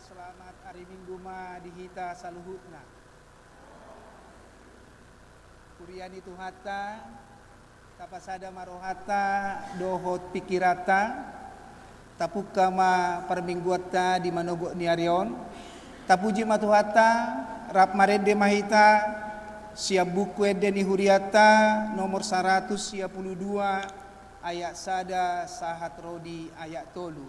selamat hari Minggu ma dihita saluhutna. Kuriani tuhata, tapasada marohata, dohot pikirata, tapuka ma permingguata di manogo niarion, tapuji matuhata, rap marede mahita, siap buku edeni huriata, nomor 152, ayat sada sahat rodi ayat tolu.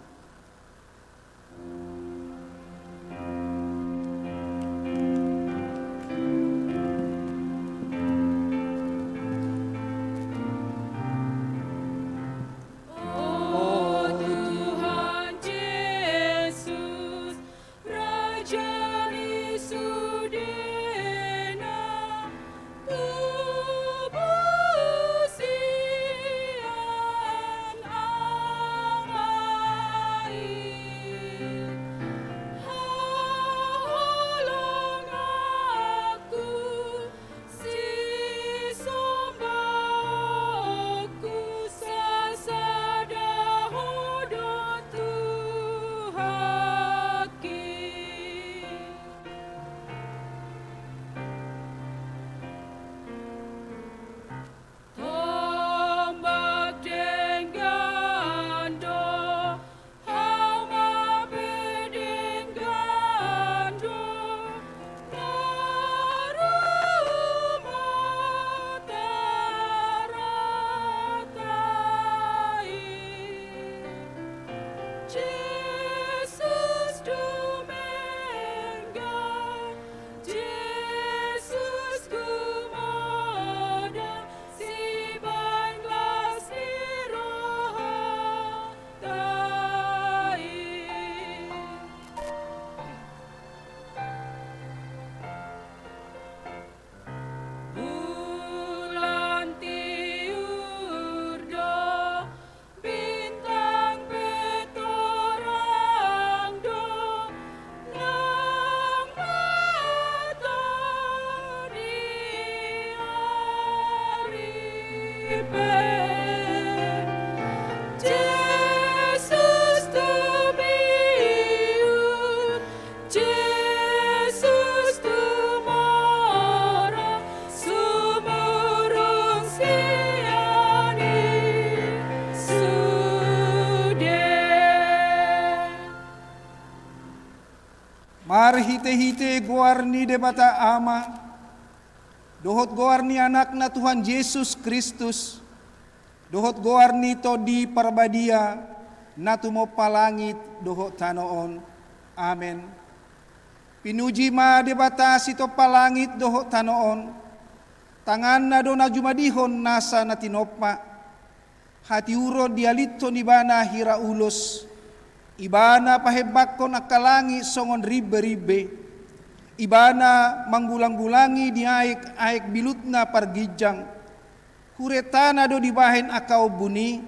Mar hite-hite goarni debata ama, dohot goarni anakna Tuhan Yesus Kristus, dohot goarni to di parbadia, natumo palangit dohot tanoon. Amen. Pinuji ma debata sito palangit dohot tanoon, tangan na do na jumadihon nasa natinopa, hati uro dialito ni bana hira ulos, ibana pahebakon akalangi songon ribe-ribe, ibana manggulang-gulangi di aik bilutna pargijang, kuretana do dibahen akau buni,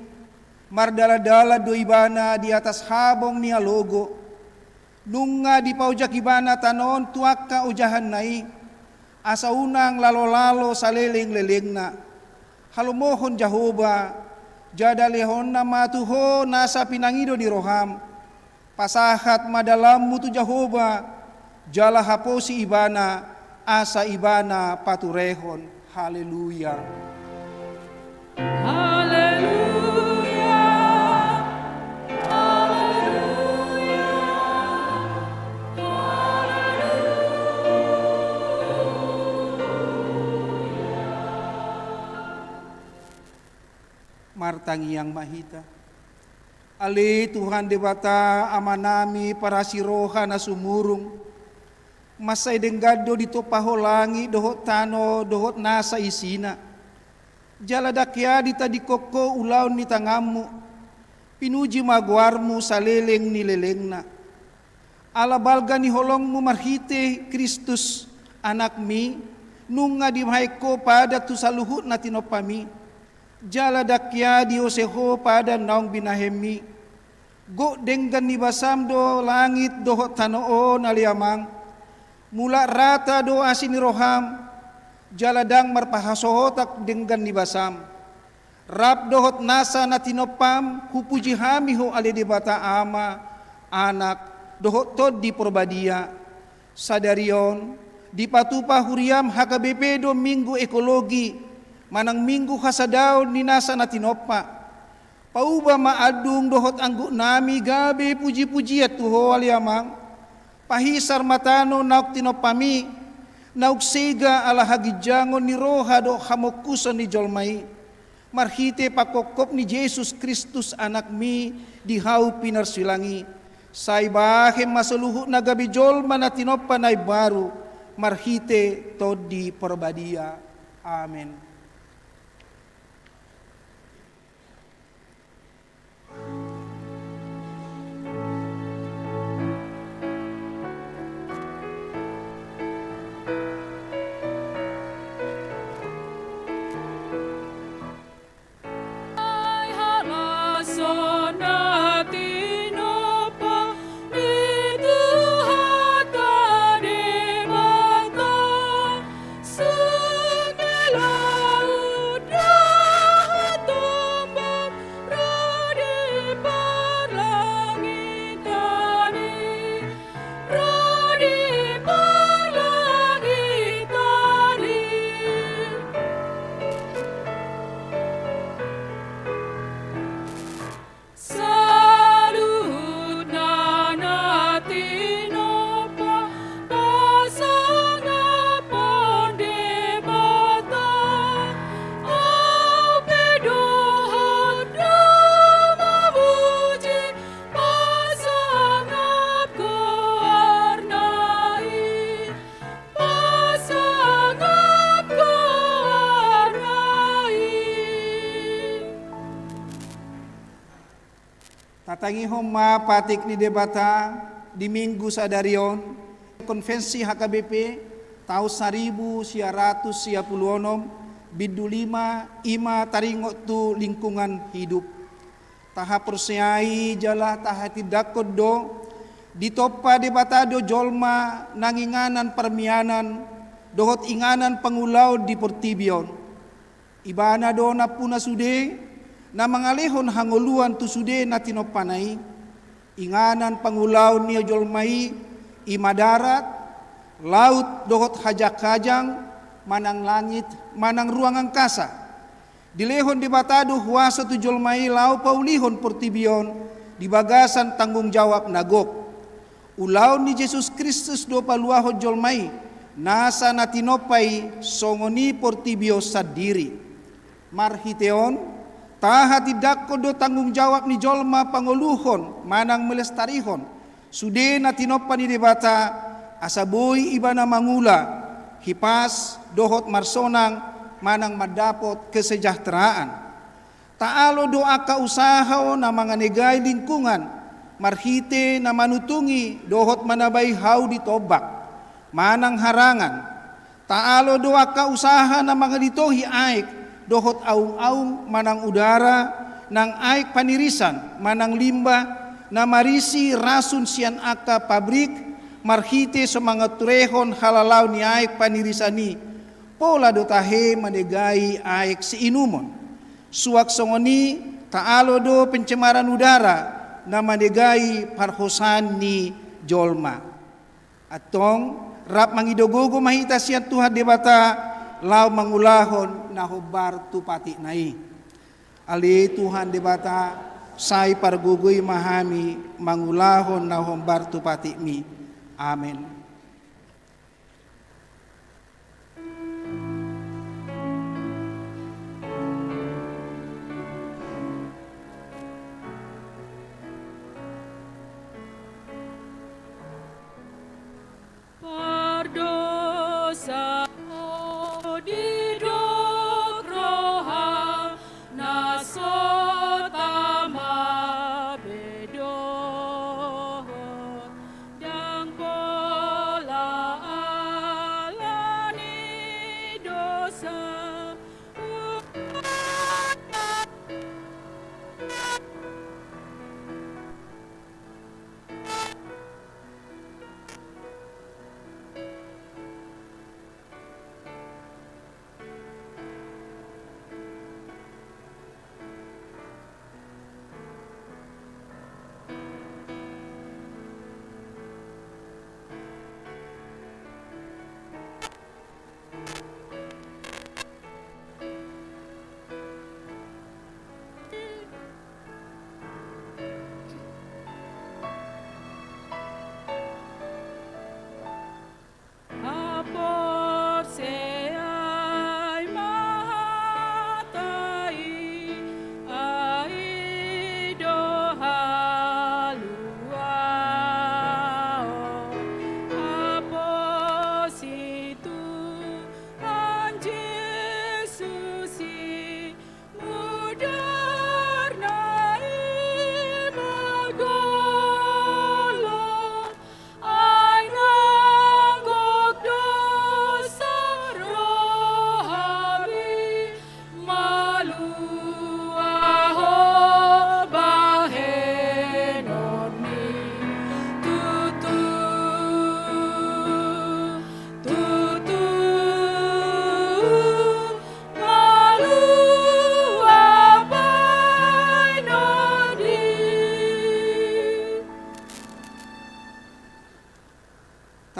mardala-dala do ibana di atas habong nia logo, nunga di paujak ibana tanon tuaka ujahan nai, asa unang lalo-lalo saleleng-lelengna, halomohon Jahoba, jadalehon na matuho nasa pinangido di roham, pasahat madalamu tu Jahoba, jala haposi ibana, asa ibana paturehon. Haleluya. Haleluya. Haleluya. Martangi yang mahita, ali Tuhan debata amanami para siroha na sumurung, masay denggado dito paholangi dohot tano dohot nasa isina, jaladakya dita di koko ulaw ni tangamu, pinuji magwarmu sa leleng ni lelengna, alabalga ni holongmu marhite Kristus anak mi, nunga di mahiko pada tu saluhut na tinopami, jaladakya di oseho pada naong binahemi, go denggan ni basam do langit dohot tanoo naliamang, mula rata do asin roham, jaladang marpahasohotak denggan ni basam, rap dohot nasa natinopam, hupuji hamiho ale debata ama, anak, dohot tod di porbadia sadarion di patupa huriam HKBP do minggu ekologi manang minggu hasadaw ni nasa na tinoppa pauba maadung dohot anggu nami gabe puji-pujiat tuho aliamang pahisar matano nauk tinopami nauk sega ala hagidjangon ni roha do hamokusan ni jolmai marhite pakokop ni Jesus Kristus anak mi di hau pinarsilangi say bahem masaluhu na gabi jolma na tinoppa na baru marhite tod di porbadia. Amen. Tatangi homa patik ni debata di minggu sadarion konvensi HKBP tahun 1956 bidu 5 ima taringot tu lingkungan hidup tahap persiai jala tahati dakod do ditopa debata do jolma nanginganan permianan dohot inganan pengulau di Portibion ibana do napuna sude na mangalehon hangoluan tu sude na tinopanay inganan pangulaw niya jolmai imadarat laut dohot hajak-hajang manang langit manang ruang angkasa dilehon di batado huasa tu jolmai lau paulihon Portibion di bagasan tanggung jawab nagok ulaw ni Jesus Kristus do paluahon jolmai nasa na tinopay songoni Portibio sadiri marhiteon taha tidak kodo tanggung jawab ni jolma pangoluhon manang melestarihon sude na tinopa ni debata asaboy ibana mangula hipas dohot marsonang manang madapot kesejahteraan taalo doa ka usaha na mga negay lingkungan marhite na manutungi dohot manabay hau ditobak manang harangan taalo doa ka usaha na mga ditohi aik dohot aung-aung manang udara nang aik panirisan manang limbah na marisi rasun sian aka pabrik marhite so mga turehon halalaw ni aik panirisani pola do tahe manegai aik si inumon suwak songoni taalo do pencemaran udara na manegai parhosan ni jolma atong rap mangidogogo mahita sian Tuhan debata lau mangulahon na hobar tu pati nai ali Tuhan debata sai pargugoy mahami mangulahon na hobar tu pati mi amen. Pardosa di dok roha nasotama bedo dang po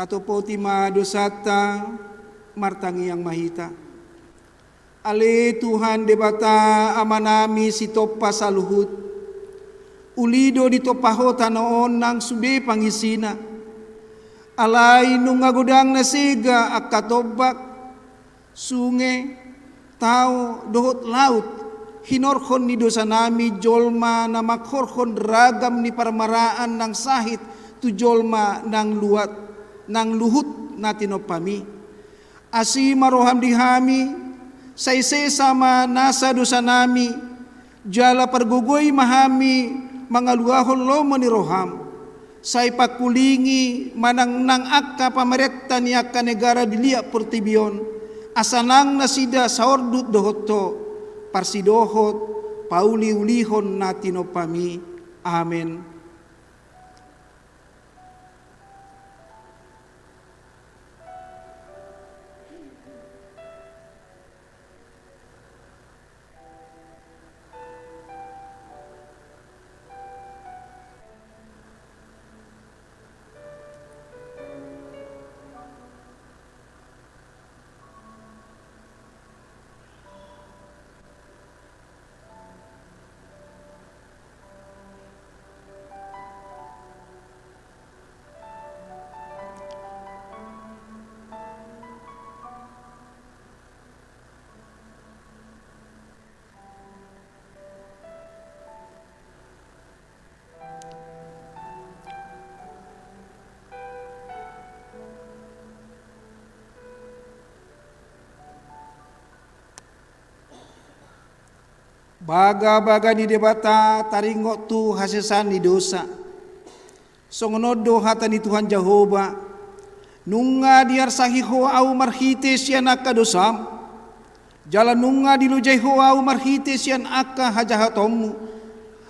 katopoti madosata martangi yang mahita. Ale Tuhan debata amanami si topa saluhut. Ulido di topaho tanoon nang sube pangisina. Alay nung agudang na siga akatobak. Sunge, tao, dohot laut. Hinorhon ni dosa nami jolma na makhorhon ragam ni parmaraan ng sahit tu jolma ng luhut na tinopami. Asi maroham dihami, sayse sama nasa dosa nami, jala pargugoy mahami, mga luahon lomo ni roham. Say pakulingi manang nang akka pamaretta ni akka negara dilia portibion, asanang nasida sa ordut dohoto, parsidohot, pauli-ulihon na tinopami. Amen. Baga-baga ni debata taringo tu hasesan ni dosa. Songonodo hata ni Tuhan Jehovah. Nunga diar sahiho au marhite sian akka dosam. Jala nunga dilujaiho au marhite sian akka hajahatomu.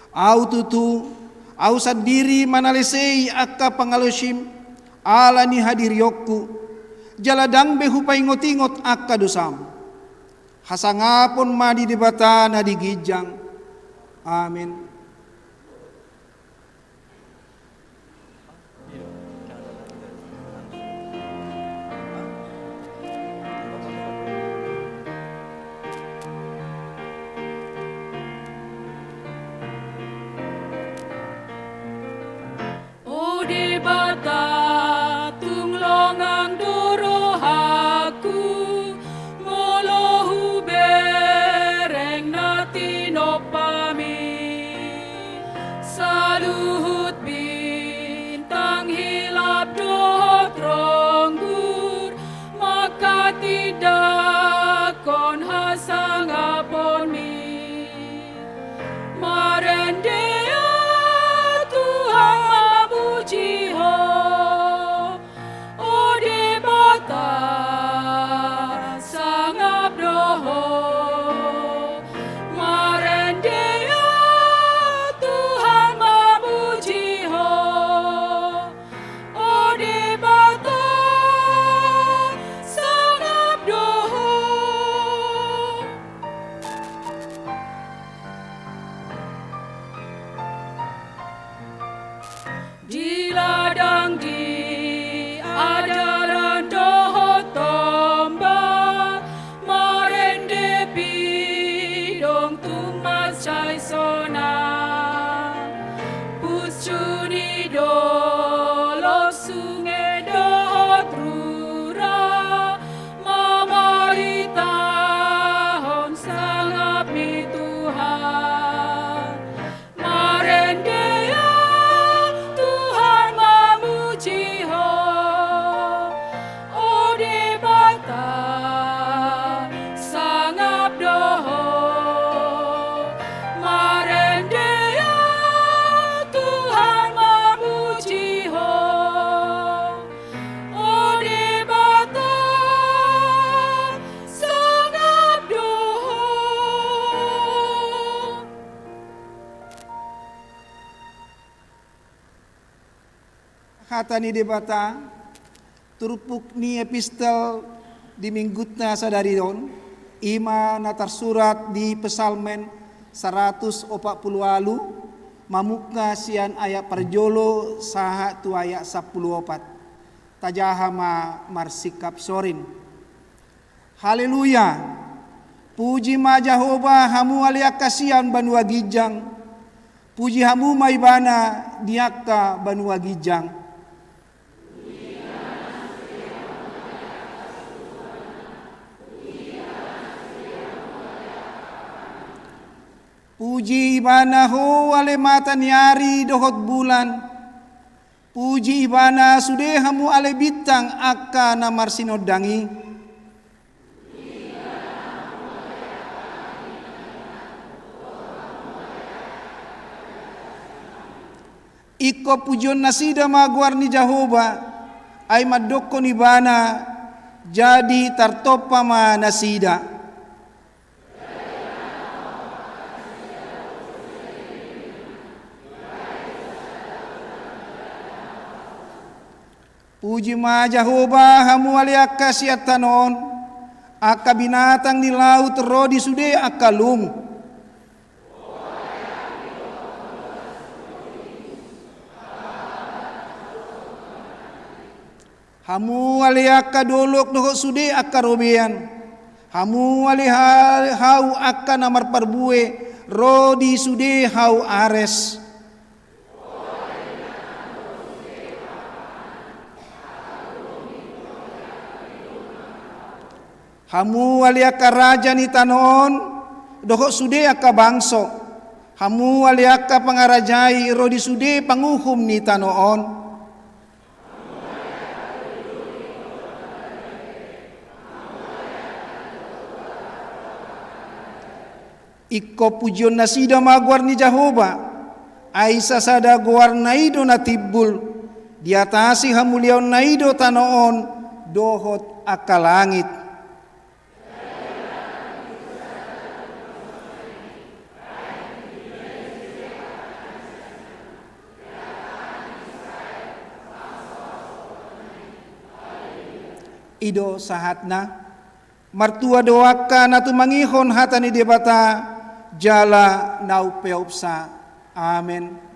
Au tutu au sadiri manalesei akka pangalosim ala ni hadiriyokku. Jala dangbe hupai ngot-ingot akka dosam. Hasangapon madi debata na digijang. Amin. O debata tunglongang dorohaku molohu bereng na tinopami saluhut bintang hilap dohot ronggur maka tidak kon hasangapon mi marendea Tuhan mamuji ho o debata sangap doho marendea Tuhan mamuji ho o debata sangap doho. Di ladang di ajaran dohot tombak marende pidong tumas cai sona puscuni dolo sungai dohot rura mamarita sangap mi Tuhan marendea Tuhan mamuji ho o debata sangap doho marendea Tuhan mamuji ho o debata sangap doho. Hata ni debata turupuk ni epistel di minggutna sadarion ima na tersurat di pesalmen 140 mamukna sian ayat perjolo saha tu ayat 14 tajahama marsikap sorin. Haleluya. Puji ma Jehova hamu alia kasihan banua gijang. Puji hamu maibana diaka banua gijang. Puji ibana ho ale mata niari dohot bulan. Puji ibana sude hamu ale bintang akka namar sinodangi. Iko pujon nasida maguar ni Jehova ay madokon ibana jadi tartopa ma nasida. Puji ma Jehova hamu aliak kasiatanon aka binatang di laut rodi sude akalung. Hamu aliak kadolok dohok sude akarobean. Hamu alihal hau aka namar parbue rodi sude hau ares. Hamu aliaka raja ni tanon dohok sude aka bangso. Hamu aliaka pangarajai rodi sude panguhum ni tanoon. Iko pujion nasida maguar ni Jehova ay sasada guar naido natibul diatasi hamulion naido tanoon dohot aka langit. Ido sahatna martua doaka natu mangihon hatani debata jala nau peopsa. Amen.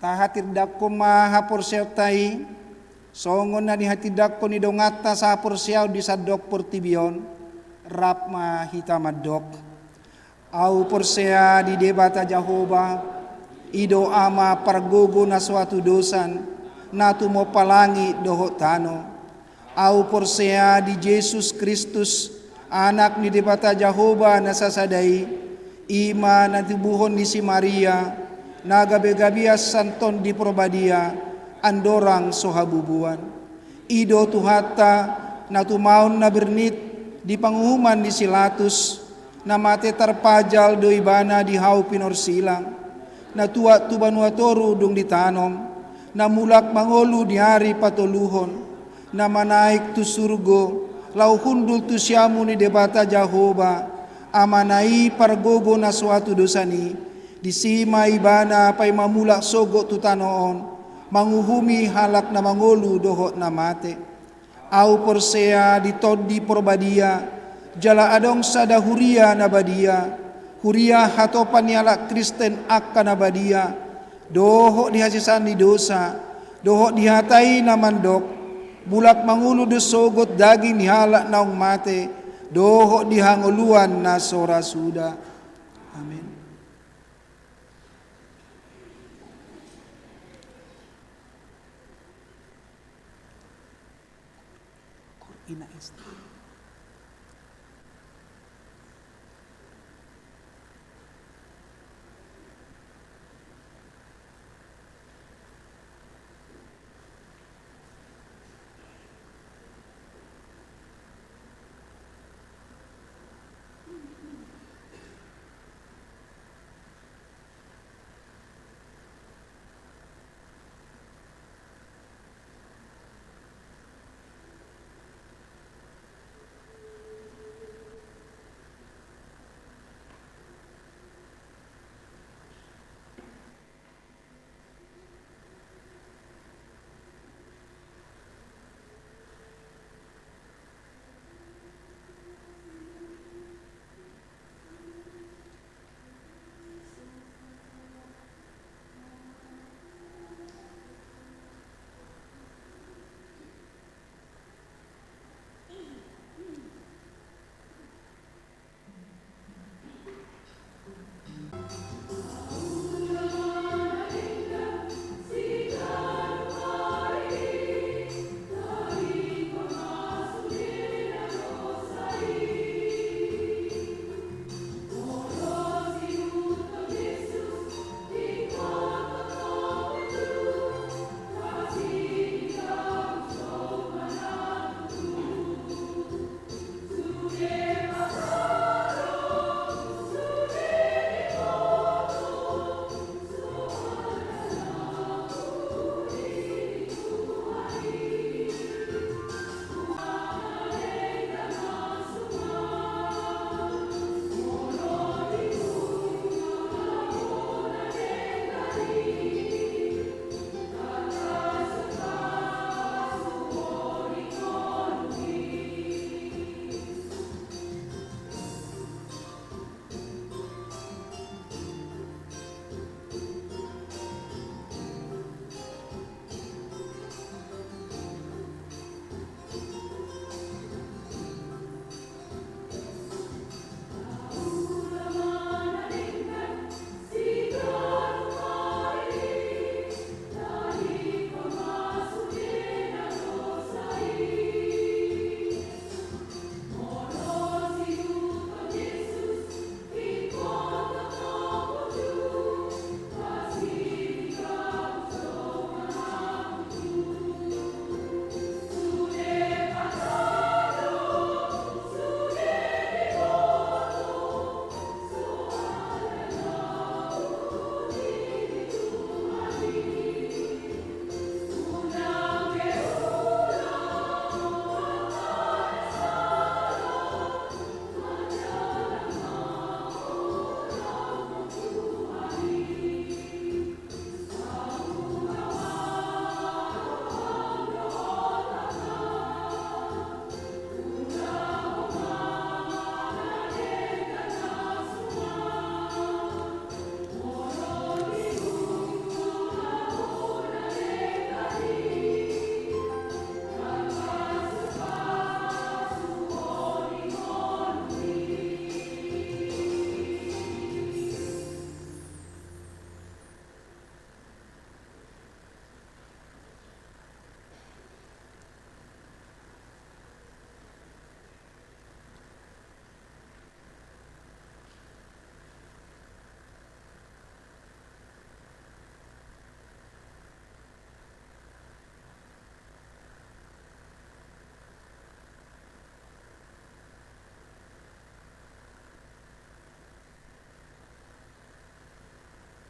Tahatir dako mahapor sertai songon na ni hatidak ko ni dongata sa porsiaw di sadok portibion, rap mahita madok. Au porsea di debata Jehova, ido ama pargogo na suatu dosan, na tumo palangi doho tano. Au porsea di Yesus Kristus, anak ni debata Jehova na sasadai, ima na tubuhon ni si Maria, na gabi-gabias santon di probadia, andorang sohabubuan. Ido tuhata na tumaon na bernit di panguhuman di Silatus, na mate tarpajal do ibana di hau pinorsilang, na tua tubanuatoru dung ditanom, na mulak mangolu di hari patuluhon, na manaik tu surgo, lau hundul tu siamu ni debata Jehova, amanai pargogo na suatu dosani, disima ibana pay mamulak sogo tu tanoon, manguhumi halak na mangolu dohot na mate. Au porsea di todi porbadia, jala adong sada huria na badia, huria hatopan yalak Kristen akka na badia, dohok dihasisan di dosa, dohok dihatai na mandok, bulak mangulu dosogot daging dihalak naong mate, dohok dihanguluan na sora suda. Amin. Ina esta.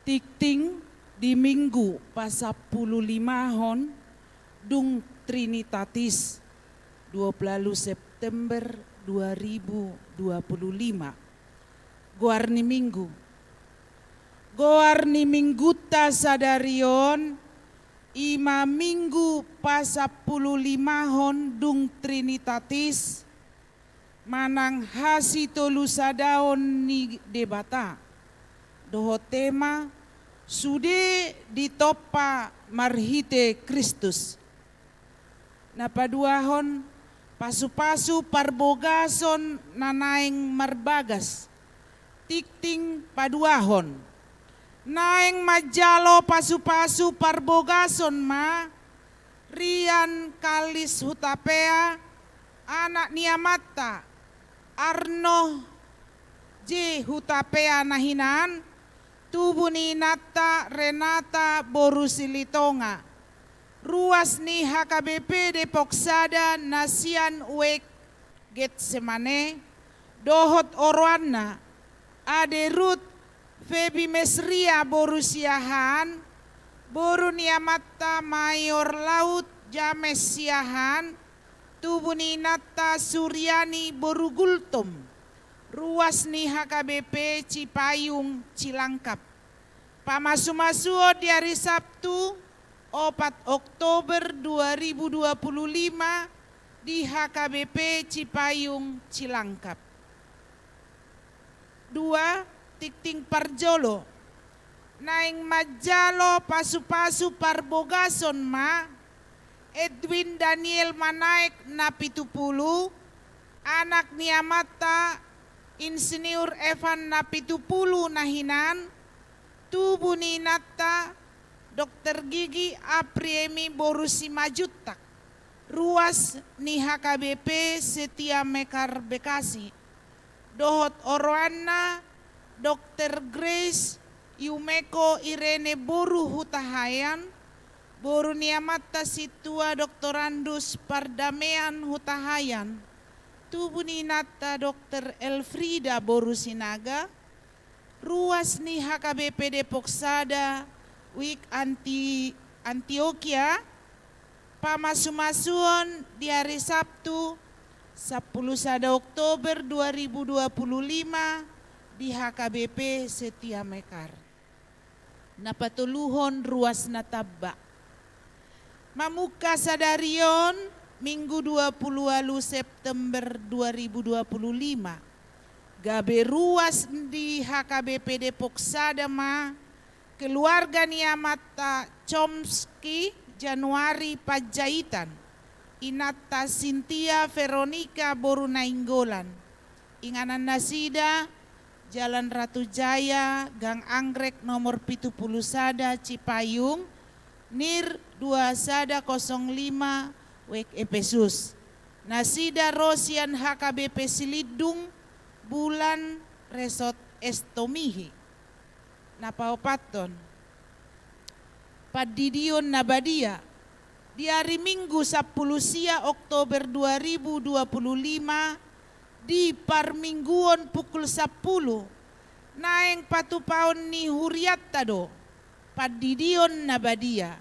Tikting di Minggu pasapululimahon dung Trinitatis 20 September 2025. Goarni Minggu. Goarni Mingguta sadarion ima minggu pasapululimahon dung Trinitatis manang hasitolu sadaon ni debata. Doho tema sude ditopa marhite Kristus. Napaduahon pasu-pasu parbogason nanaing marbagas. Tikting paduahon. Naing majalo pasu-pasu parbogason ma Rian Kalis Hutapea anak niamata Arno J Hutapea nahinan tubuni nata Renata Borusilitonga ruas ni HKBP Depok Sada Nasian Uek Getsemane Dohot Orwana Aderut Febi Mesria Borusiahan Boru Niamata Mayor Laut James Siahan Tubuni Nata Suryani Borugultum ruas ni HKBP Cipayung Cilangkap. Pamasu-masuo di hari Sabtu 4 Oktober 2025 di HKBP Cipayung Cilangkap. 2. Tikting Parjolo. Naing majalo pasu-pasu parbogason ma Edwin Daniel Manaik na 70 anak niamata Insinyur Evan na 70 nahinan tubuni nata Dr. Gigi Apriemi Borusi Majutak ruas ni HKBP Setia Mekar Bekasi Dohot Orwana Dr. Grace Yumeko Irene Boru Hutahayan Boru niamata situa Doktorandus Pardamean Hutahayan Tubuni nata Dr. Elfrida Borusinaga ruas ni HKBP Depok Sada Wik Antioquia pamasu-masuon di hari Sabtu 10 Oktober 2025 di HKBP Setia Mekar. Napatuluhon ruas natabba. Mamuka sadarion Minggu 20 September 2025. Gabe ruas di HKBP Depok Sadama keluarga niamata Chomsky Januari Pajaitan Inata Cynthia Veronica Borunainggolan Inganan Nasida Jalan Ratu Jaya Gang Anggrek nomor 70 Sada Cipayung Nir 2 Sada 05 Wek Epesus Nasida Rosian HKBP Silidung Bulan Resort Estomihi Napaopaton Padidion Nabadia di hari Minggu 10 Oktober 2025 di Parmingguon pukul 10 naeng patupaon ni Huriatado Padidion Nabadia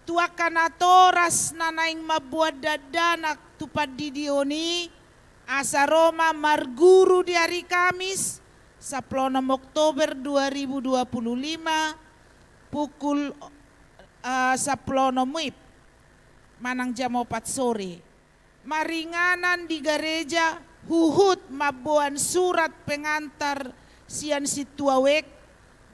tuakan atoras nanaing mabuat dadanak tupad didioni asa Roma marguru di hari Kamis 10 Oktober 2025 pukul 10 muip manang jam 4 sore maringanan di gereja huhut mabuan surat pengantar sian situawek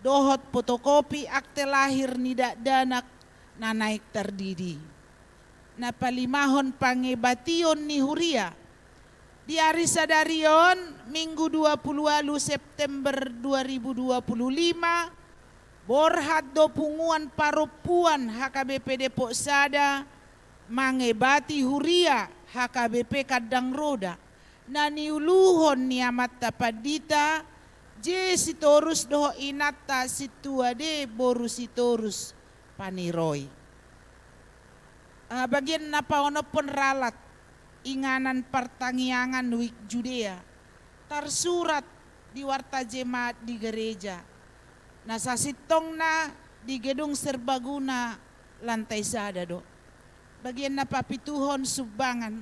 dohot fotokopi akte lahir nidak danak na naik terdidi. Na palimahon pangebation ni Huria. Di hari sadarion Minggu 20 September 2025 borhat do punguan parupuan HKBP Depok Sada mangebati Huria HKBP Kadang Roda. Na niuluhon niamat tapadita je sitorus doho inata situade boru sitorus Paniroy. Bagian napaono pun ralat inganan pertangiangan wik Judea tersurat di warta jemaat di gereja Nasasitong na di gedung serbaguna lantai sada do. Bagian na papituhon subangan.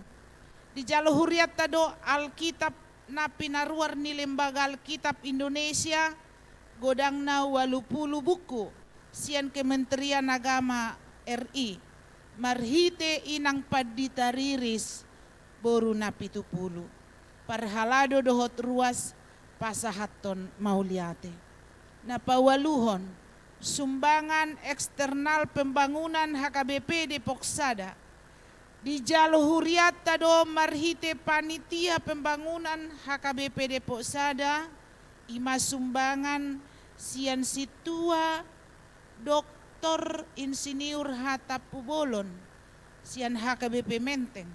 Di jalo huriat tado Alkitab na pinaruar ni Lembaga Alkitab Indonesia godang na 80 buku sian Kementerian Agama RI marhite inang padita riris boru na 70 parhalado dohot ruas pasahaton mauliate na pawaluhon sumbangan eksternal pembangunan HKBP Depok Sada di jalo huriat tado marhite panitia pembangunan HKBP Depok Sada ima sumbangan sian situa Dr. Insinyur Hatta Pubolon sian HKBP Menteng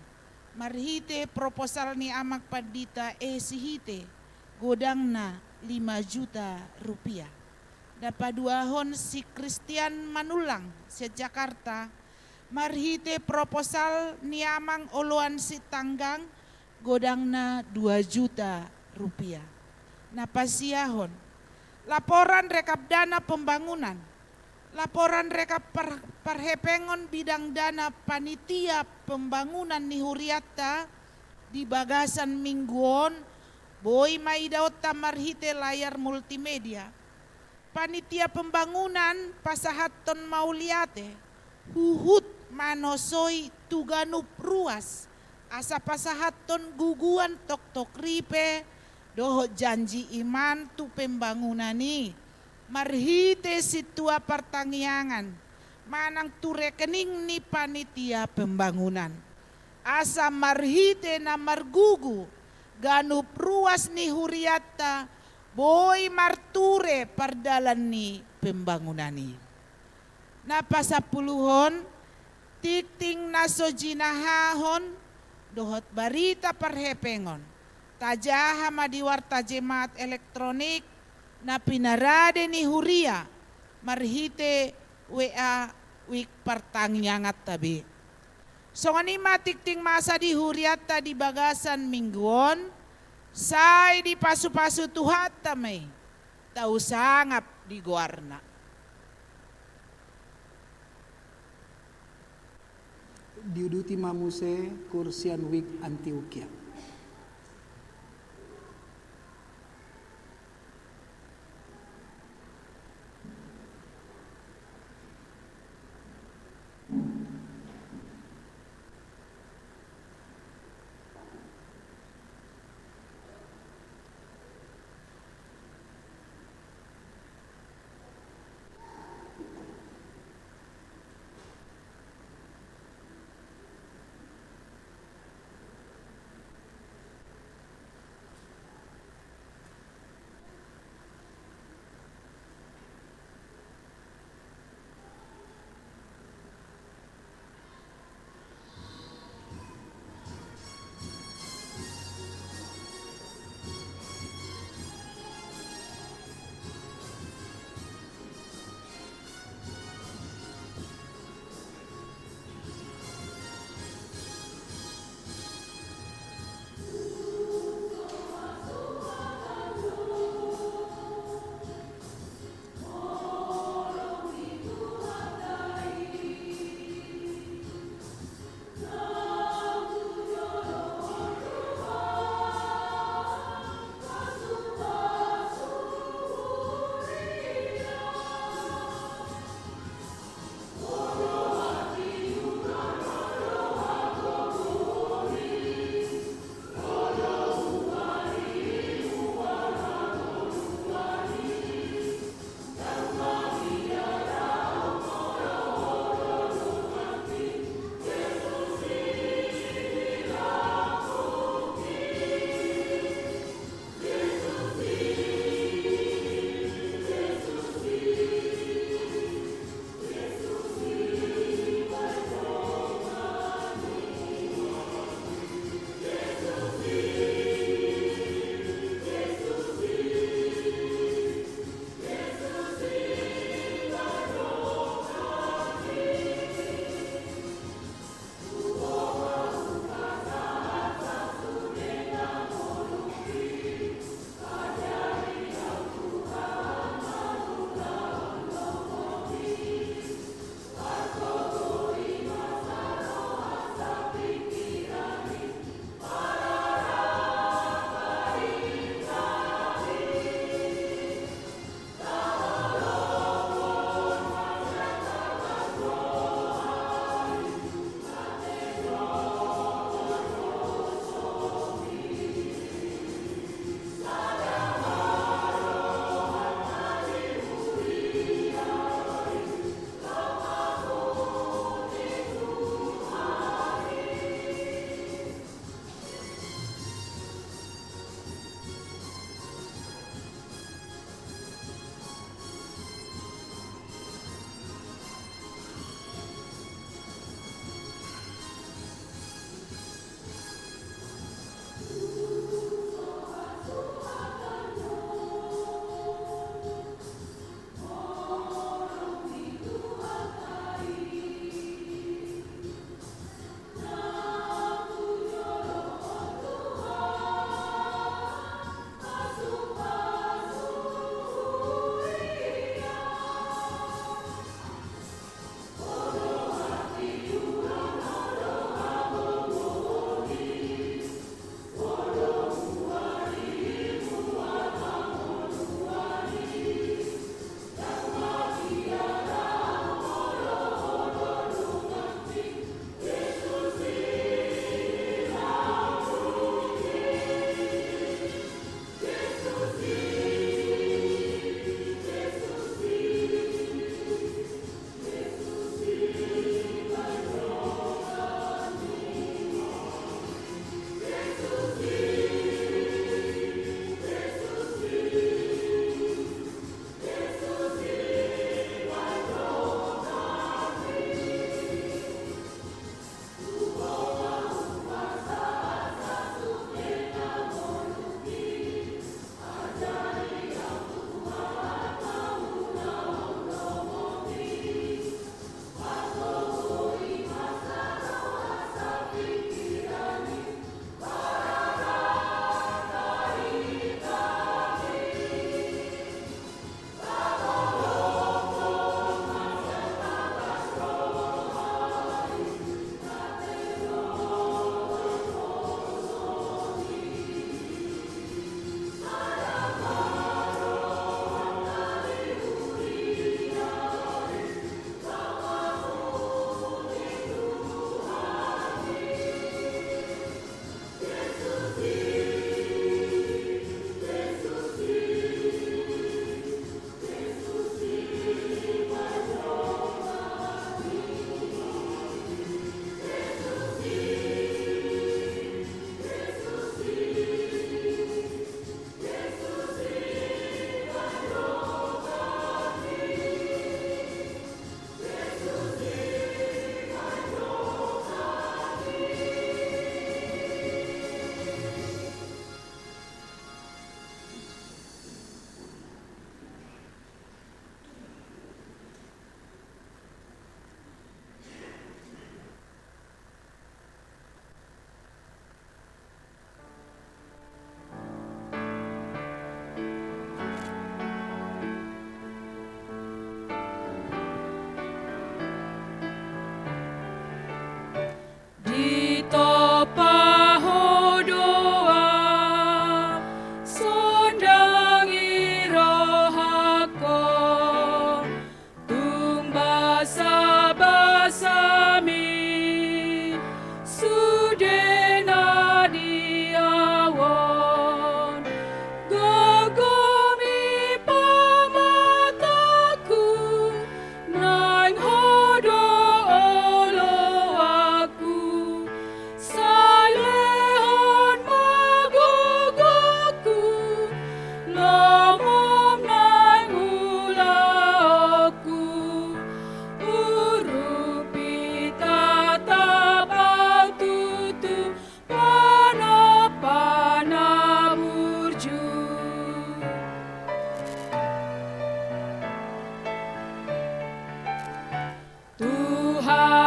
marhite proposal ni amak padita sihite godangna 5 juta rupiah. Dapaduahon si Christian Manulang se Jakarta marhite proposal ni amang oloan si Tanggang godangna 2 juta rupiah. Napasiahon laporan rekap dana pembangunan, laporan rekap parhepengon bidang dana panitia pembangunan ni Huriatta di bagasan mingguon boy maidaot tamarhite layar multimedia. Panitia pembangunan pasahaton mauliate huhut manosoi tuganup ruas asa pasahaton guguan tok ripe doho janji iman tu pembangunani marhite situa pertangyangan manang tu rekening ni panitia pembangunan asa marhite na margugu ganup ruas ni Huriatta boy marture pardalan ni pembangunani. Napasapuluhon tikting nasojinahahon dohot barita parhepengon tajaha madiwarta jemaat elektronik na pinarade ni Huria marhite WA wik partangyangat tabi. So ngani matikting masa di Huriatta di bagasan mingguon say di pasu-pasu tuhat tamay tau sangap di guarna. Diuduti mamuse kursian wik Antioquia.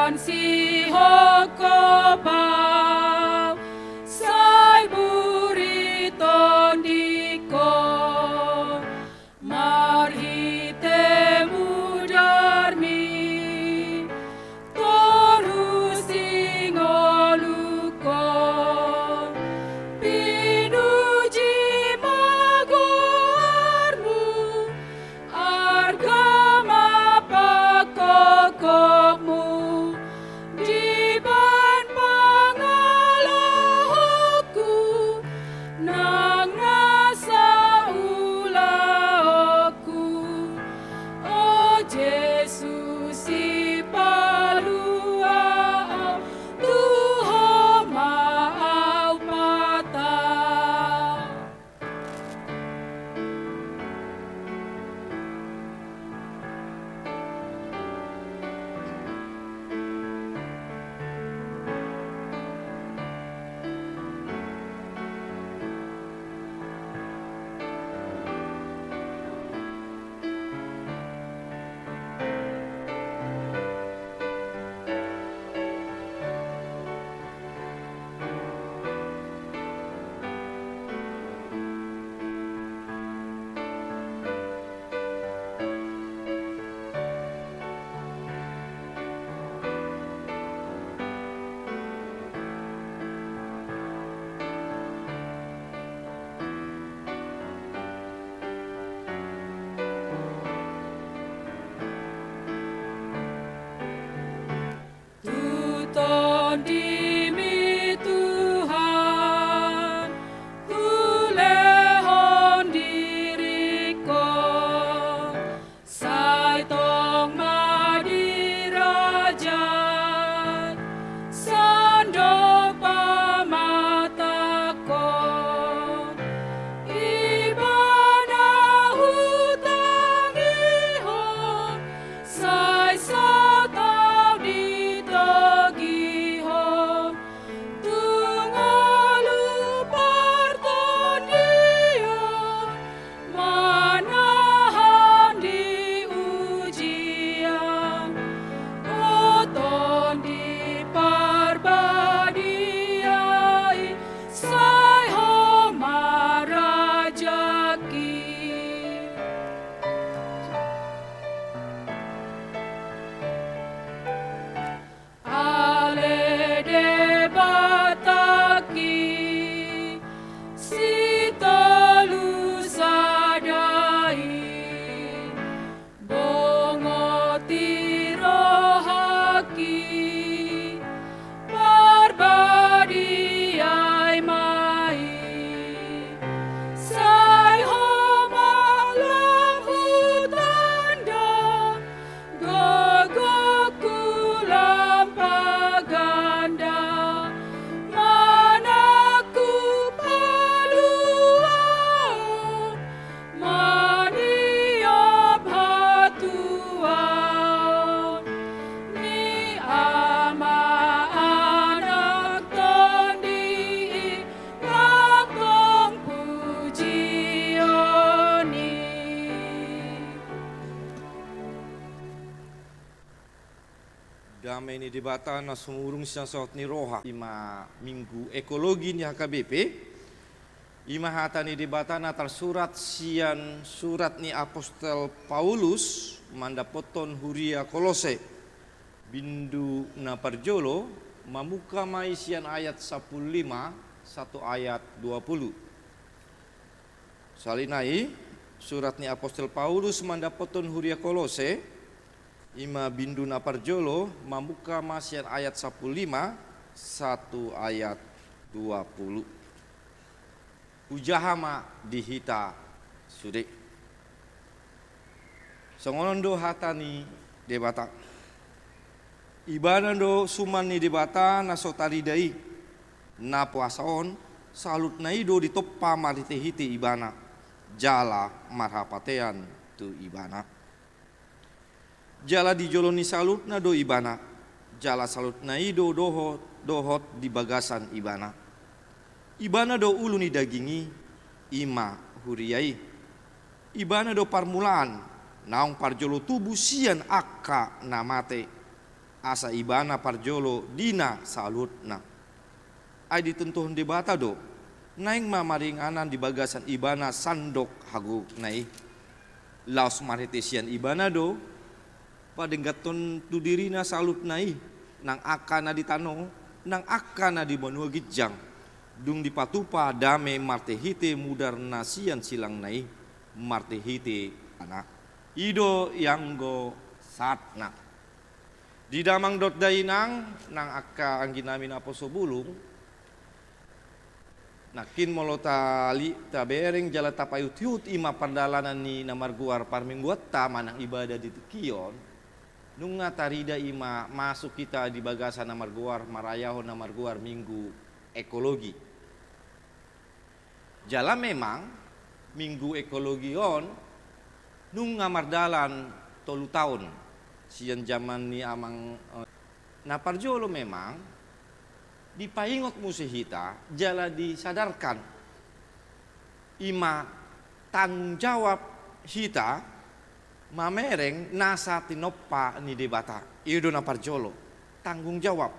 Tuhan si hokobau sai buriton diko marhitemu darmi torus ingoluko pinuji magormu argama pakokokmu diban pangalahoku nang nasa ulaoku o Jesus si paluao Tuhan maau patah. Tuton dimi Tuhan, kulehon diriko, sai tong madirajat, sando pamatako, ibana hutang ihon, sai satau ditagihon, tungolu partondian, manahan di ujian, oton di parbadiai, sai homarajaki. Ale debataki si tolu sadai bongoti rohaki parbadiai mai sai homalang hutanda gogoku lampaganda manaku paluan maniop hatuan ni ama anak tondi ngakong pujioni. Damai ni debata na sumurung siya sa ni roha ima minggu ekologi ni HKBP ima hata ni debata na tersurat sian surat ni apostol Paulus mandapoton huria Kolose bindu na parjolo mamuka mai sian ayat 15 satu ayat 20 salinai surat ni apostol Paulus mandapoton huria Kolose ima bindu na parjolo mamuka masian ayat 15 satu ayat 20 ujahama dihita sude songonondo hatani debata ibanando suman ni debata na sotalidai na puasaon salut naido ditoppa maritehiti ibana jala marhapatean tu ibana jala di joloni salut na do ibana jala salut na ido dohot di bagasan ibana ibana do ulu ni dagingi ima huriai ibana do parmulaan naong parjolo tubuh sian akka namate asa ibana parjolo dina salutna. Ai ditentuhon di bata do, naing mamaringanan di bagasan ibana sandok hagu nai. Laos maritesian ibana do, padenggaton tu dirina salut nai, nang akana di tano, nang akana di benua gijang, dung di patupa dame martehite mudar nasian silang nai, martehite anak, ido yanggo satna. Di damang dot dainang, nang akka angginamin apo sobulung, nakin molotali tabereng jala tapayut-yut ima pardalanan ni namarguar parmingguat tama nang ibadah di tekion nung tarida ima masuk kita di bagasan namarguar marayahon namarguar minggu ekologi. Jala memang minggu ekologi on nung ngamardalan 3 tahun sian zaman ni amang naparjolo memang dipaingot musihita jala disadarkan ima tanggung jawab hita mamereng nasa tinoppa ni debata ido na parjolo tanggung jawab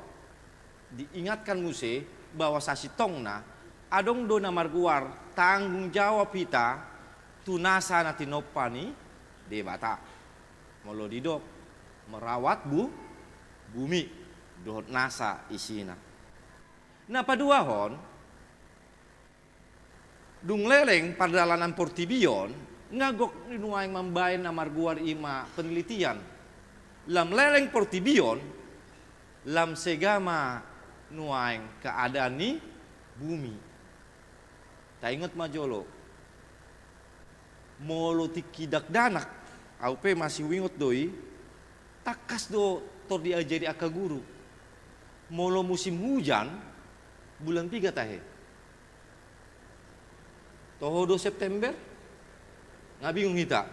diingatkan musih bahwa sasitongna adong do na marguar tanggung jawab hita tunasa na tinoppa ni debata molo didok merawat bumi dohot nasa isina. Nah paduahon dung leleng pardalanan portibion ngagok nuaing mambayan na marguar ima penelitian lam leleng portibion lam segama nuaing keadaan ni bumi. Ta ingat majolo molo tikidak danak aupe masih wingot doi takas do tor diajari aka guru molo musim hujan bulan 3 tahe toho 2 September nggak bingung kita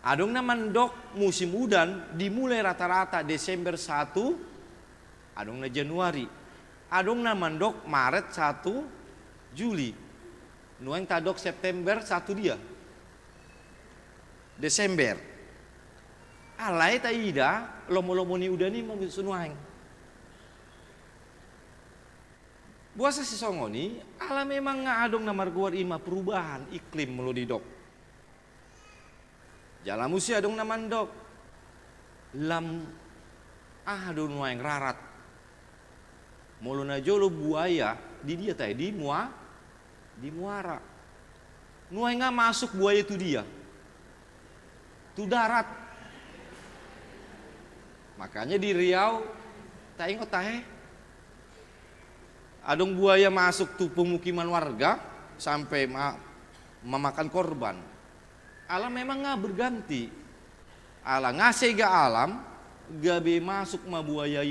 adong naman dok musim udan dimulai rata-rata Desember 1 adong na Januari adong naman dok Maret 1 Juli nuang tadok September 1 dia Desember alai taida lomo-lomo ni udani mau sunuang. Buasa si songoni ala memang ngadong na marguar ima perubahan iklim mulu didok. Jala musi adong na mandok. Lam adong nuang rarat. Mulu na jolo buaya di dia tay di muara. Nuang nga masuk buaya itu dia. Tu darat. Makanya di Riau, tak ingat tahe, adong buaya masuk tuh pemukiman warga sampai memakan korban. Alam memang nggak berganti. Alam ngasih ga alam, gabe masuk ma buaya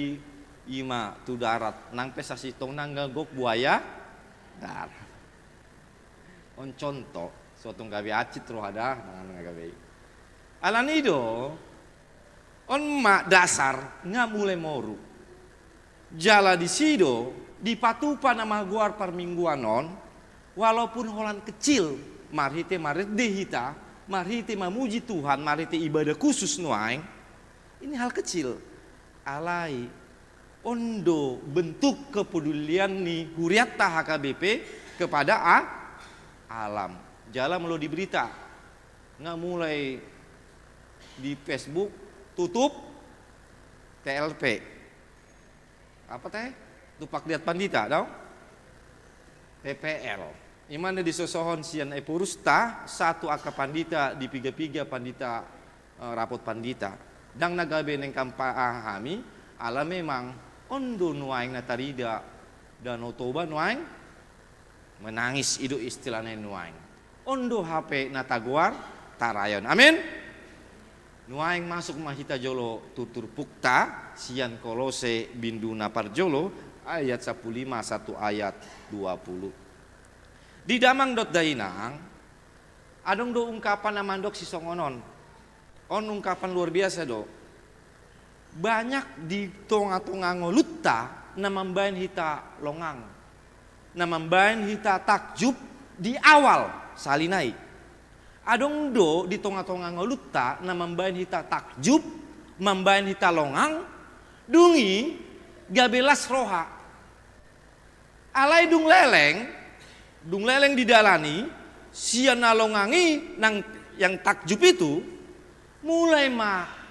ima tu darat. Nang pesasi tong nang gagok buaya darat. On contoh, suatu gabe acit roh ada nang gabe. Alam itu. On mak dasar nggak mulai moru. Jala di sido di patupa nama guar parmingguan on, walaupun holan kecil, marite dehita, marite mamuji Tuhan, marite ibadah khusus nuaing. Ini hal kecil. Alai ondo bentuk kepedulian ni huriatta HKBP kepada alam. Jala melo di berita, nggak mulai di Facebook. Tutup TLP apa teh tupak lihat pandita dong PPL imana disosohon sian epurusta satu aka pandita di piga pandita rapot pandita dang nagabe neng kampahami ala memang ondo nuaing natarida dan otoba nuaing menangis itu istilahnya nuaing ondo HP nataguar tarayon amin. Nuaing masuk mahita jolo tutur pukta sian Kolose binduna parjolo ayat 15 1 ayat 20. Di damang dot dainang adong do ungkapan namandok si songonon. On ungkapan luar biasa do. Banyak di tonga-tonga ngolutta namambayan hita longang. Namambayan hita takjub di awal salinai. Adong do di tonga-tonga ngolutta namambayan hita takjub membain hita longang, dungi gabelas roha. Alai dung leleng didalani, sian nalongangi nang yang takjub itu, mulai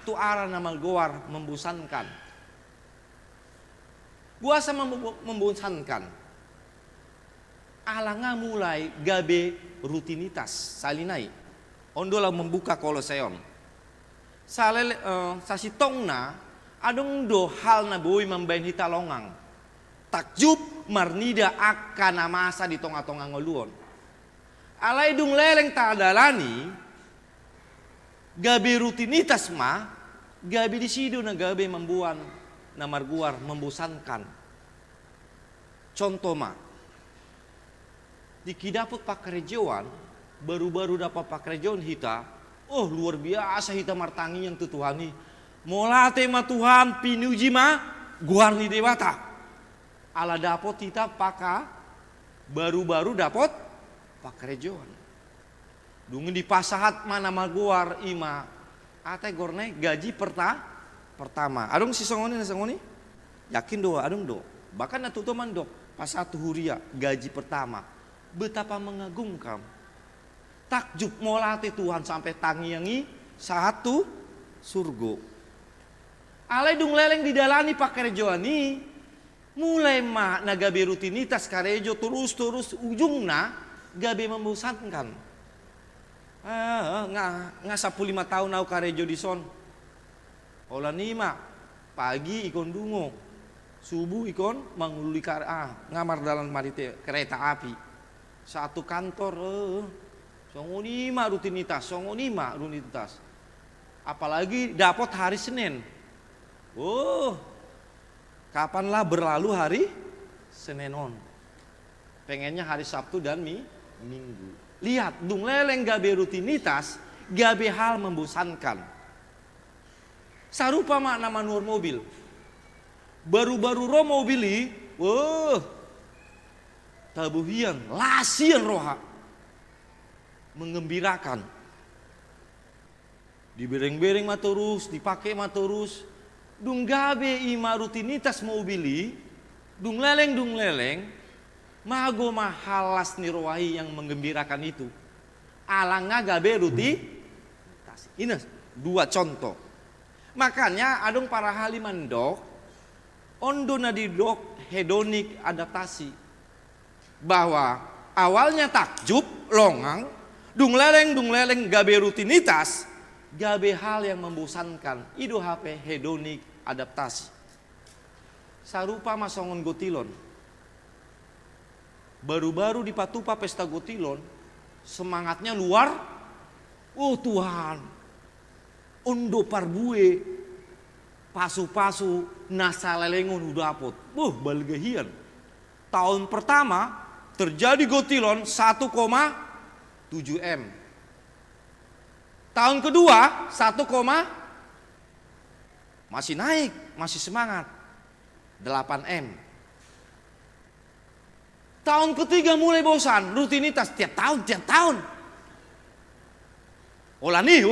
tu arah nama goar membosankan. Buasa membosankan. Alanga mulai gabe rutinitas salinai. Ondola membuka Koloseon. Sasitongna adong do hal na boi membain hita longang. Takjub marnida akan masa di tonga-tonga ngoluon. Alai dung leleng ta'adalani gabe rutinitas gabe di sido na gabe membuan na marguar membosankan. Contoh di kidapot pakerjaan baru-baru dapat pakerjaan hita, oh luar biasa hita martangi yang tutuhani. Molate ma Tuhan pinuji guar ni dewata. Ala dapot hita baru-baru dapot pakerjaan. Dungin di pasahat mana maguar ima ate gorne gaji pertama. Adong si songoni. Yakin do adong do. Bahkan natutuman do pas satu huria gaji pertama. Betapa mengagumkan. Takjub molate Tuhan sampai tangiangi satu surgo. Alai dung leleng didalani pakerjaan ni mulai na gabe rutinitas karejo terus ujungna gabe membosankan. Nga 15 tahun au karejo di son. Ola nima pagi ikon dungo, subuh ikon mangului ngamar dalam marite kereta api. Satu kantor songonima rutinitas. Apalagi dapat hari Senin. Oh, kapanlah berlalu hari Senin on. Pengennya hari Sabtu dan Minggu. Lihat, dung leleng gabe rutinitas, gabe hal membosankan. Sarupa makna manual mobil. Baru-baru ro mobili, tabuhian, lasian roha. Mengembirakan. Dibereng-bereng terus, dipakai terus. Dung gabe ima rutinitas mobili, dung leleng, mago mahalas nirowahi yang menggembirakan itu. Alanga gabe rutinitas. Ini 2 contoh. Makanya adong para haliman dok, ondo na di dok hedonik adaptasi. Bahwa awalnya takjub, longang, dung leleng gabe rutinitas, gabe hal yang membosankan. Ido HP hedonik adaptasi. Sarupa masongon gotilon. Baru-baru di Patupa pesta gotilon, semangatnya luar. Oh Tuhan, ondo parbue, pasu-pasu, nasa lelengon udah apot. Balgehian. Tahun pertama terjadi gotilon 1,7 M. Tahun kedua 1, masih naik, masih semangat 8 M. Tahun ketiga mulai bosan, rutinitas tiap tahun. Ulani.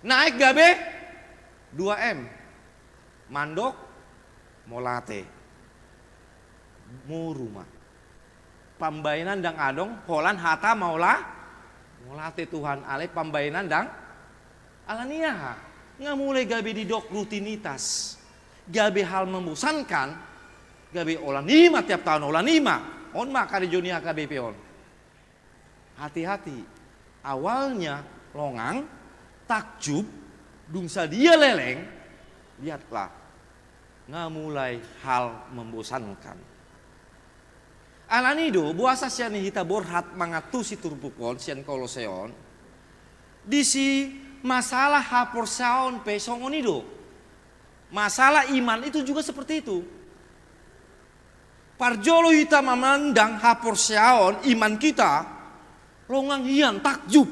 Naik gabe 2 M. Mandok, molate. Mau rumah. Pambainan dang adong, holan hata molate Tuhan ale pambainan dang alania. Nggak mulai gabe didok rutinitas. Gabe hal membosankan. Gabe olanima tiap tahun olanima. On maka di dunia KBP on. Hati-hati. Awalnya longang, takjub, dungsa dia leleng. Lihatlah. Nggak mulai hal membosankan. Alanido buasa sian hita borhat mangatusi turbukon sian Koloseon. Disi masalah hapor saon pesongonido. Masalah iman itu juga seperti itu. Parjolo hita memandang hapor saon iman kita longang hian takjub.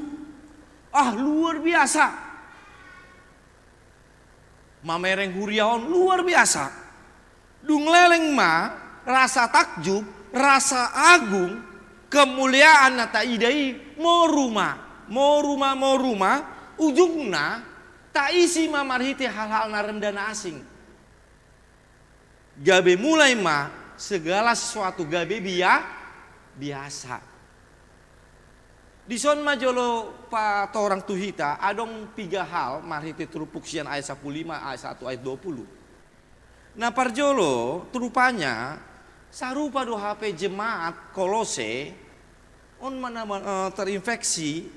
Luar biasa. Mamereng huriaon luar biasa. Dung leleng rasa takjub, rasa agung, kemuliaan nata idai mau rumah, ujungna Tak isi ma marhite hal-hal na rendana asing. Gabe mulai ma segala sesuatu gabe biasa. Di son majolo pa torang tuhita adong 3 hal marhite terupuk sian ayat 15 ayat 1 ayat 20. Nah parjolo terupanya sarupa do HP jemaat Kolose on mana terinfeksi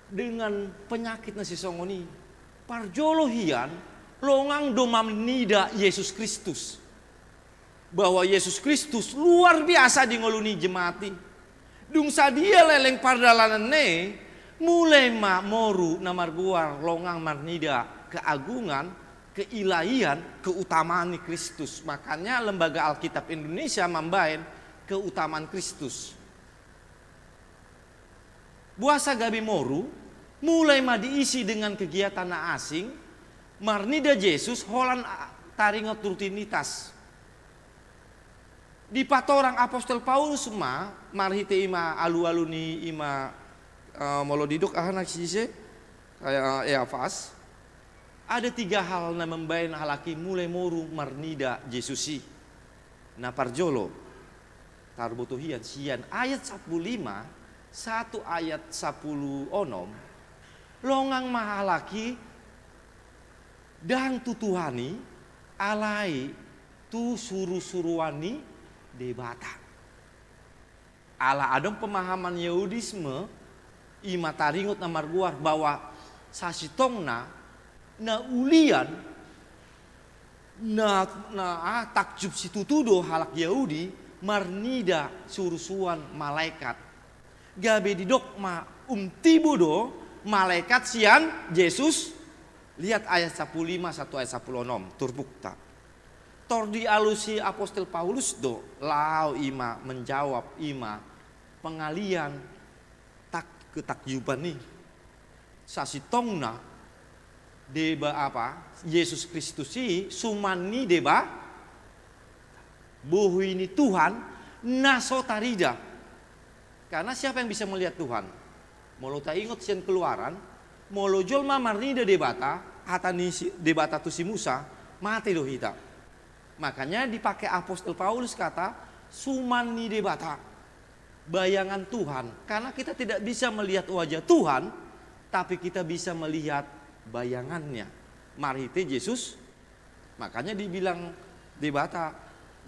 dengan penyakit nasi songoni. Parjolo hian longang domam nida Yesus Kristus. Bahwa Yesus Kristus luar biasa di ngoluni jemaati. Dung sadia leleng pardalanan ne mulai ma moru namar guar longang marnida keagungan, keilahian, keutamaan Kristus. Makanya Lembaga Alkitab Indonesia membain keutamaan Kristus. Buasa gabi moru mulai ma diisi dengan kegiatan asing, marnida Yesus holan taringot rutinitas. Di patorang apostol Paulus ma marhite ima alu-aluni ima molodidok ahanak sise kayak Eafas. Ada 3 hal na membain halaki mulai moru marnida Yesusi. Na parjolo tarbotohian sian ayat 15 1 ayat 10 onom longang mahalaki dan tutuhani alai tu suruhani debata. Ala adong pemahaman Yahudisme ima taringot na marguar bahwa sasitongna na ulian na takjub situtudo halak Yahudi marnida surusuan malaikat. Gabe di dogma tibudo malaikat sian Yesus. Lihat ayat 15 1 ayat 16 turbukta. Tor di alusi apostol Paulus do lau ima menjawab ima pengalian tak ketakjuban nih sasitongna deba apa Yesus Kristus si sumani deba bohu ini Tuhan nasotarida. Karena siapa yang bisa melihat Tuhan? Molo ta ingot sian keluaran molo jolma marnida debata hatani debata tu si Musa mate do hita. Makanya dipakai apostol Paulus kata sumani debata, bayangan Tuhan. Karena kita tidak bisa melihat wajah Tuhan, tapi kita bisa melihat bayangannya. Marhite Yesus, makanya dibilang debata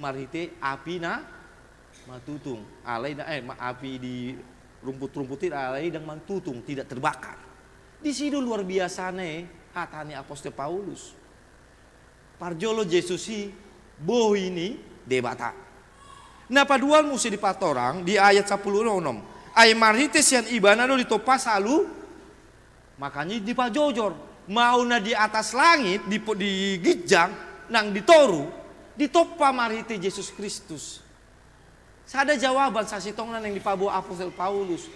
marhite api na matutung, alai api di rumput-rumputin alai dan matutung tidak terbakar. Di situ luar biasa nih hatani apostol Paulus. Parjolo Yesusi boh ini debata. Nah padual musi di patorang di ayat 10 onom. Ay marhite sian ibana do ditopa salu. Makanya di pajojor. Mau na di atas langit di gijang nang ditoru ditopa marhite Yesus Kristus. Sada jawaban sasitongnan yang dipabu apostol Paulus.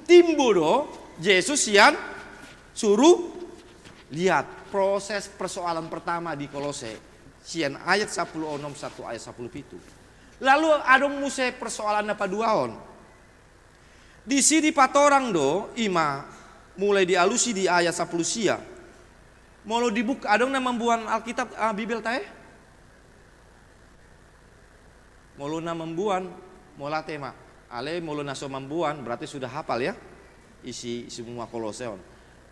Timbo do Yesus sian suruh lihat proses persoalan pertama di Kolose. Sian ayat 10 onom 1 ayat 10 pitu. Lalu adong muse persoalan apa duaon. Di sini patorang do ima mulai dialusi di ayat 10 sia. Molo dibuka adong na membuan Alkitab Bibel tae. Molo na membuan mola tema. Ale molo naso membuan berarti sudah hafal ya. Isi semua Koloseon.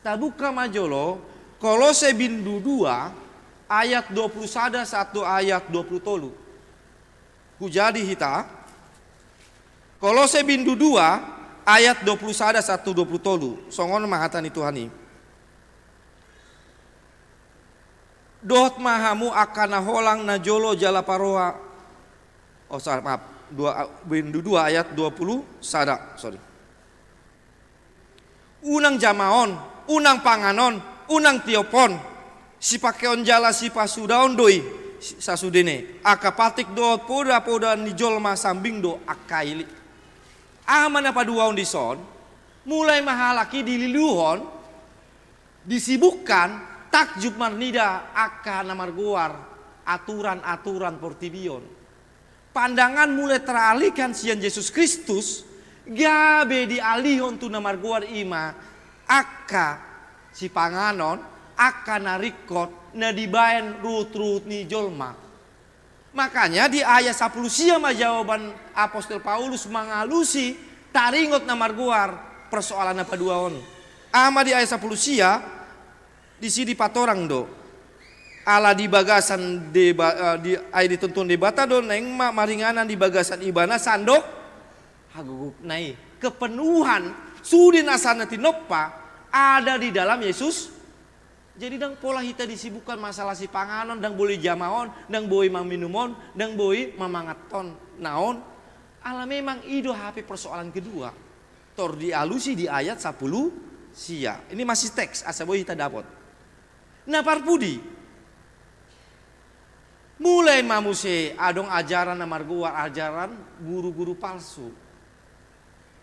Tabuka majolo Kolose bindu 2 ayat 21 1 ayat 20 tolu. Hujadi hita. Kolose bindu 2 ayat 21 1 20 tolu. Songon mahatani Tuhani. Dohot mahamu akana holang na jolo jala paroa. Oh maaf. Bindu 2 ayat 20 sada. Sorry. Unang jamaon, unang panganon, unang tiopon. Si pakeon jala si pasudaon doi sasudene akapatik do poda ni jolma sambing do akaili aman apa duaon di son mulai mahalaki dililuhon disibukkan takjub marnida aka namar guar aturan-aturan portibion pandangan mulai teralihkan sian Yesus Kristus gabe dialihon tu namar guar ima aka si panganon akan narikot na dibayan rut-rut ni jolma. Makanya di ayat 10 siama jawaban Apostol Paulus mengalusi taringot na marguar persoalan apa duaon. Ama di ayat 10 sia di sini patorang do. Ala di bagasan di ayat dituntun debata do neng maringanan di bagasan ibana sandok hagugup nai kepenuhan sudin asana tinoppa ada di dalam Yesus. Jadi dang pola kita disibukkan masalah si panganon, dang boleh jamaon, dang boleh maminumon, dang boleh mamangaton naon. Ala memang ido HP persoalan kedua. Tor dialusi di ayat 10 sia. Ini masih teks asa boleh kita dapat. Nah parpudi. Mulai mamuse adong ajaran na marguar ajaran guru-guru palsu.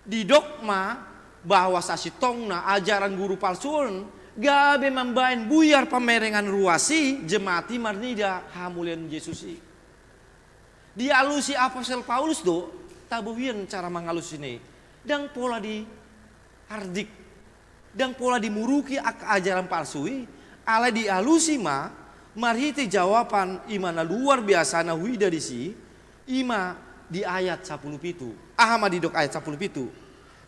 Di dogma bahwa sasitongna ajaran guru palsuun gabe membain buyar pamerengan ruasi jemati marnida hamulian Yesusi. Dialusi Apostol Paulus do tabuhian cara mengalus ini. Dan pola di hardik. Dan pola dimuruki ajaran palsui. Ala dialusi marhiti jawaban imana luar biasa na huida di si. Ima di ayat 10 pitu. Ahama di dok ayat 10 pitu.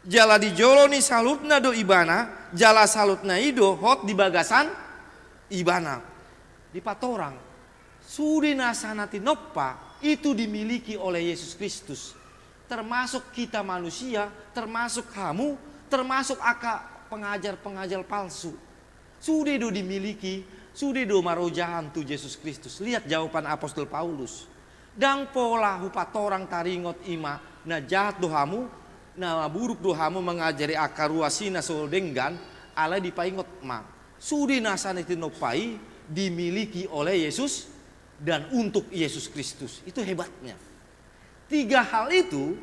Jala di joloni salutna do ibana, jala salutna ido hot di bagasan ibana. Di patorang, sudina sanati noppa itu dimiliki oleh Yesus Kristus. Termasuk kita manusia, termasuk kamu, termasuk pengajar-pengajar palsu. Sudah do dimiliki, sudah do marojahan tu Yesus Kristus. Lihat jawaban Apostol Paulus. Dang pola hupatorang taringot ima na jahat dohamu. Nah buruk dohamu mengajari akaruasina soldenggan ala dipaingot sudi nasane tinopai dimiliki oleh Yesus dan untuk Yesus Kristus. Itu hebatnya. 3 hal itu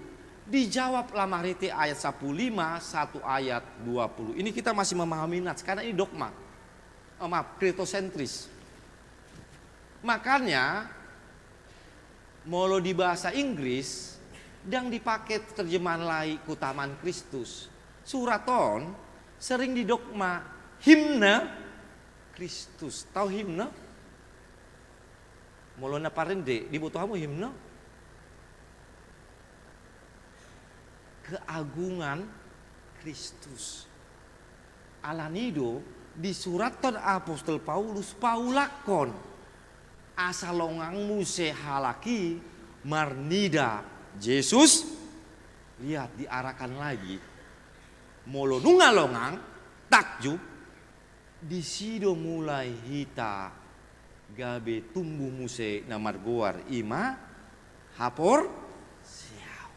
dijawab lamarite ayat 15 1 ayat 20. Ini kita masih memahami nats karena ini dogma. Kretosentris. Makanya molo di bahasa Inggris dan dipakai terjemahan lai kutaman Kristus. Suraton sering didogma himne Kristus. Tahu himne? Molona parende dibutuhamu himne? Keagungan Kristus. Alanido di suraton Apostol Paulus paulakon asalongang muse halaki marnida Yesus. Lihat diarahkan lagi molo nungalongang takjub di sido mulai hita gabe tumbuh muse na margoar ima hapor siau.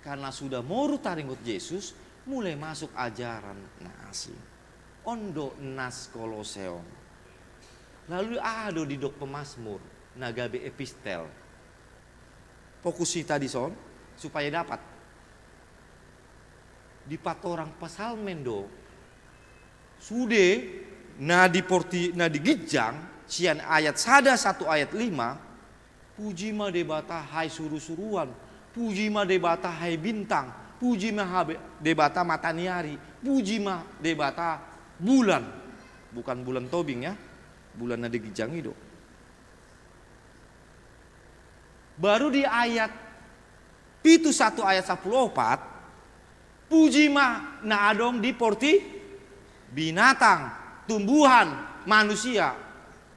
Karena sudah moru taringot Yesus mulai masuk ajaran na asing ondo nas koloseon. Lalu ada di dok pemasmur na gabe epistel. Fokus kita di son supaya dapat di patorang pasalmen do sude na di gijang sian ayat sada 1 ayat 5 puji ma debata hai suru-suruan, puji ma debata hai bintang, puji ma debata mataniari, puji ma debata bulan, bukan bulan tobing ya, bulan na di gijang itu. Baru di ayat pitu 1 ayat 14 puji ma na adong di porti binatang, tumbuhan, manusia.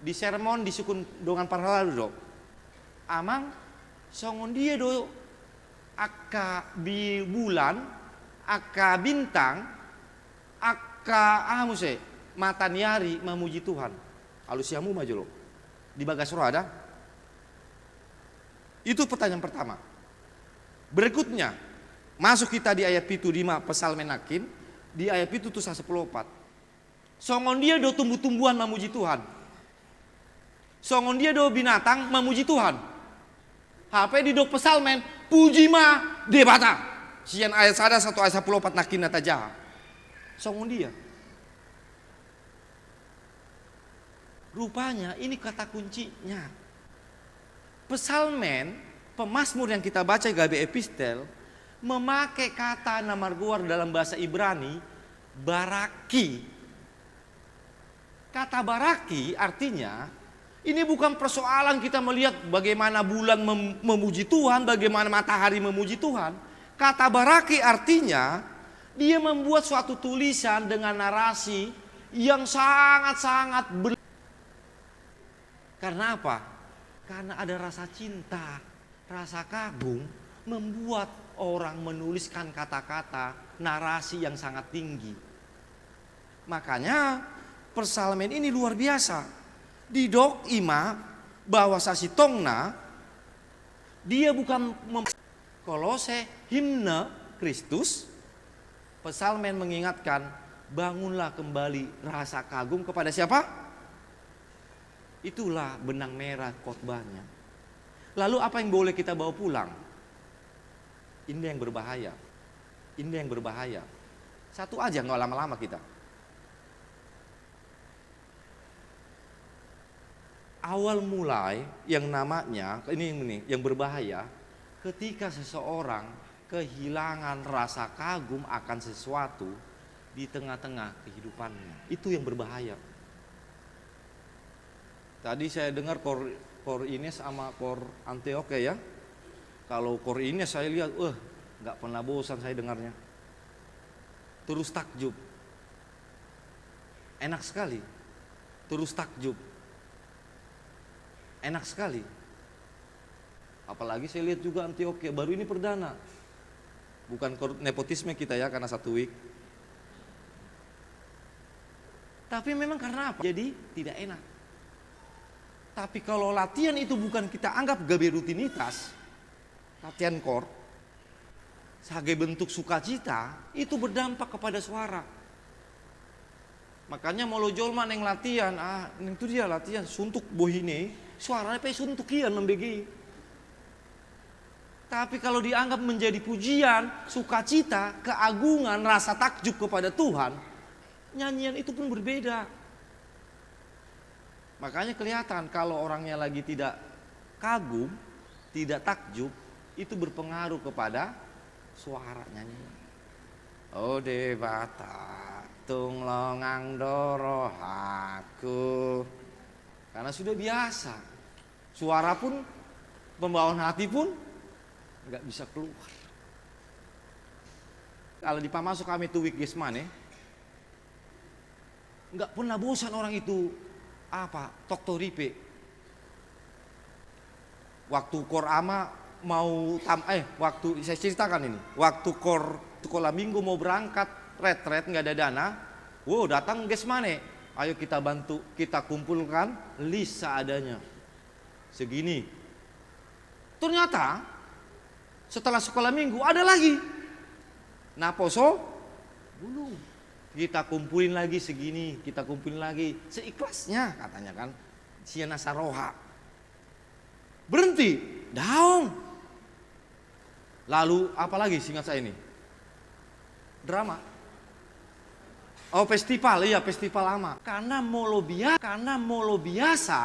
Di sermon disukun dengan para lalu do. Amang songon dia do akka bi bulan, akka bintang, akka amuse mataniari memuji Tuhan. Alusiamu maju lo. Di bagasro ada. Itu pertanyaan pertama. Berikutnya, masuk kita di ayat pitu 5 pasal menakin, di ayat pitu tuh 14. Songon dia do tumbuh-tumbuhan memuji Tuhan. Songon dia do binatang memuji Tuhan. HP di dok pesalmen, puji ma debata. Sian ayat sada 1 ayat 14 nakin nata jaha. Songon dia. Rupanya ini kata kuncinya. Pesalmen, pemasmur yang kita baca gabe epistel, memakai kata namarguar dalam bahasa Ibrani, baraki, Kata baraki artinya ini bukan persoalan kita melihat bagaimana bulan memuji Tuhan, bagaimana matahari memuji Tuhan. Kata baraki artinya dia membuat suatu tulisan dengan narasi yang sangat-sangat karena apa? Karena ada rasa cinta, rasa kagum membuat orang menuliskan kata-kata narasi yang sangat tinggi. Makanya Psalmen ini luar biasa. Di dok ima bahwa sasi tongna dia bukan Kolose himne Kristus. Psalmen mengingatkan bangunlah kembali rasa kagum kepada siapa? Itulah benang merah khotbahnya. Lalu apa yang boleh kita bawa pulang? Ini yang berbahaya. Ini yang berbahaya. Satu aja, nggak lama-lama kita. Awal mulai yang namanya ini yang berbahaya ketika seseorang kehilangan rasa kagum akan sesuatu di tengah-tengah kehidupannya. Itu yang berbahaya. Tadi saya dengar Kor Ines sama Kor Antioke ya. Kalau Kor Ines saya lihat, nggak pernah bosan saya dengarnya. Terus takjub. Enak sekali. Terus takjub. Enak sekali. Apalagi saya lihat juga Antioke baru ini perdana. Bukan nepotisme kita ya karena 1 week. Tapi memang karena apa? Jadi tidak enak. Tapi kalau latihan itu bukan kita anggap gabe rutinitas, latihan kor, sebagai bentuk sukacita, itu berdampak kepada suara. Makanya mau lo jolma neng latihan, itu dia latihan suntuk bohine, suaranya pe suntuk ian membegi. Tapi kalau dianggap menjadi pujian, sukacita, keagungan, rasa takjub kepada Tuhan, nyanyian itu pun berbeda. Makanya kelihatan kalau orangnya lagi tidak kagum, tidak takjub, itu berpengaruh kepada suara nyanyian. Oh debata tunglongang dorohaku. Karena sudah biasa. Suara pun, pembawaan hati pun nggak bisa keluar. Kalau di pamasuk kami tuh week gesmane, nggak pernah bosan orang itu toktoripe. Waktu kor ama mau waktu saya ceritakan ini, waktu kor sekolah minggu mau berangkat retret nggak ada dana, datang gesmane, ayo kita bantu, kita kumpulkan list seadanya segini. Ternyata setelah sekolah minggu ada lagi. Nah poso belum. Kita kumpulin lagi segini, kita kumpulin lagi seikhlasnya katanya kan. Siana Saroha. Berhenti, daung. Lalu apa lagi singkat saya ini? Drama. Oh festival, iya festival lama. Karena molo biasa,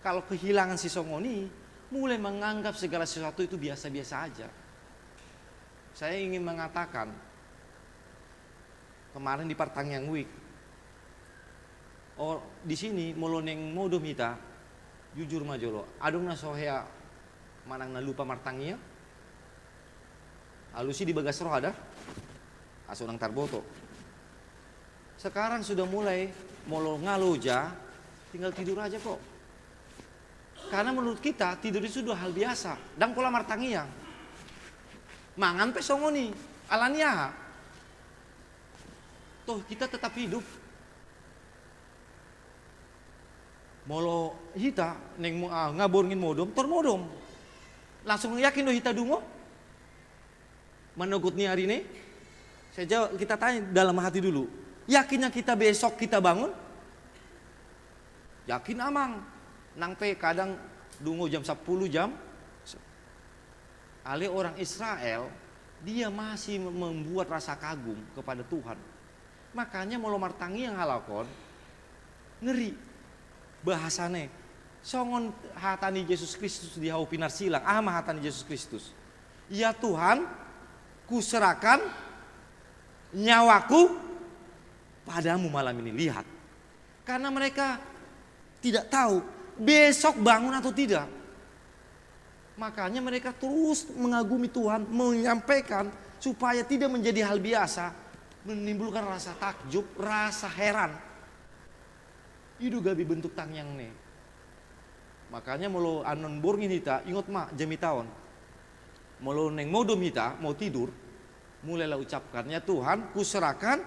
kalau kehilangan si Songoni, mulai menganggap segala sesuatu itu biasa-biasa aja. Saya ingin mengatakan, kemarin di Pertanian Week, di sini moloneng modom kita, jujur majolo, adong na sohea manang na lupa martangia, alusi di bagas roh ada, asunang tarboto. Sekarang sudah mulai molo ngaloja, tinggal tidur aja kok. Karena menurut kita tidur itu sudah hal biasa. Dan pola martangia, mangan pesongoni, alania. Toh kita tetap hidup. Molo hita neng ngaborngin modom, termodom. Langsung yakin do hita dungo? Menegut ni hari ini? Saya jawab, kita tanya dalam hati dulu. Yakinnya kita besok kita bangun? Yakin amang. Nang pe kadang dungo jam 10 jam. Ale orang Israel, dia masih membuat rasa kagum kepada Tuhan. Makanya mau martangi yang halakon ngeri bahasane songon hatani Yesus Kristus di hau pinar silang hatani Yesus Kristus. Ya Tuhan, kuserahkan nyawaku padamu malam ini. Lihat, Karena mereka tidak tahu besok bangun atau tidak. Makanya mereka terus mengagumi Tuhan, menyampaikan supaya tidak menjadi hal biasa, menimbulkan rasa takjub, rasa heran. Itu gabi bentuk tangyang nih. Makanya mau anon borngin hita, ingat mak jami tahun. Mau neng modom hita, mau tidur, mulailah ucapkannya, Tuhan kuserahkan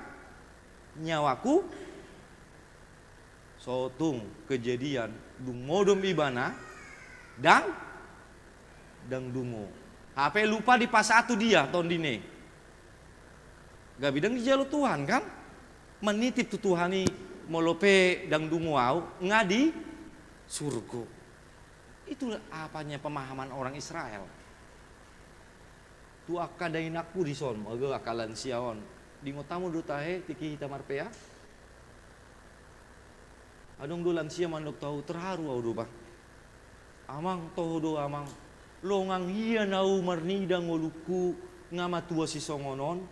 nyawaku sotung kejadian dung modom ibana dang dungo. HP lupa di pas satu dia tahun dine. Gak bidang di jalur Tuhan kan? Menitip tu Tuhani molope dang dungo au ngadi surga. Itulah apanya pemahaman orang Israel. Tu akadain aku di son, agak akalan siaon. Di ngotamu do tahe tiki hita marpea. Adong do lansia mandok tahu terharu au do ba. Amang toh do amang longang hia nau marnida ngoluku ngama tua si songonon.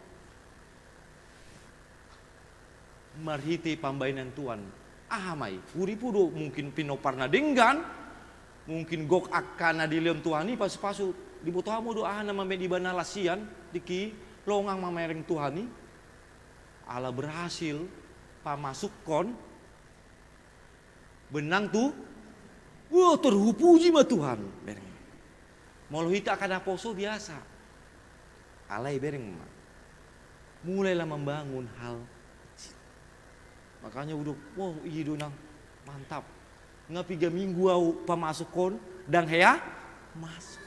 Marhite pambainan Tuan. Ahamai, uripu do mungkin pinoparna denggan. Mungkin gok akana di leon Tuhani pas-pasu di botohamu doa nama di bana lasian diki longang mamereng Tuhani ala berhasil pamasuk kon benang tu wah terhupuji ma Tuhan bereng molo hita kada poso biasa alai bereng ma mulailah membangun hal makanya udah wow iya donang mantap ngapiga minggu au pamasuk kon dang hea masuk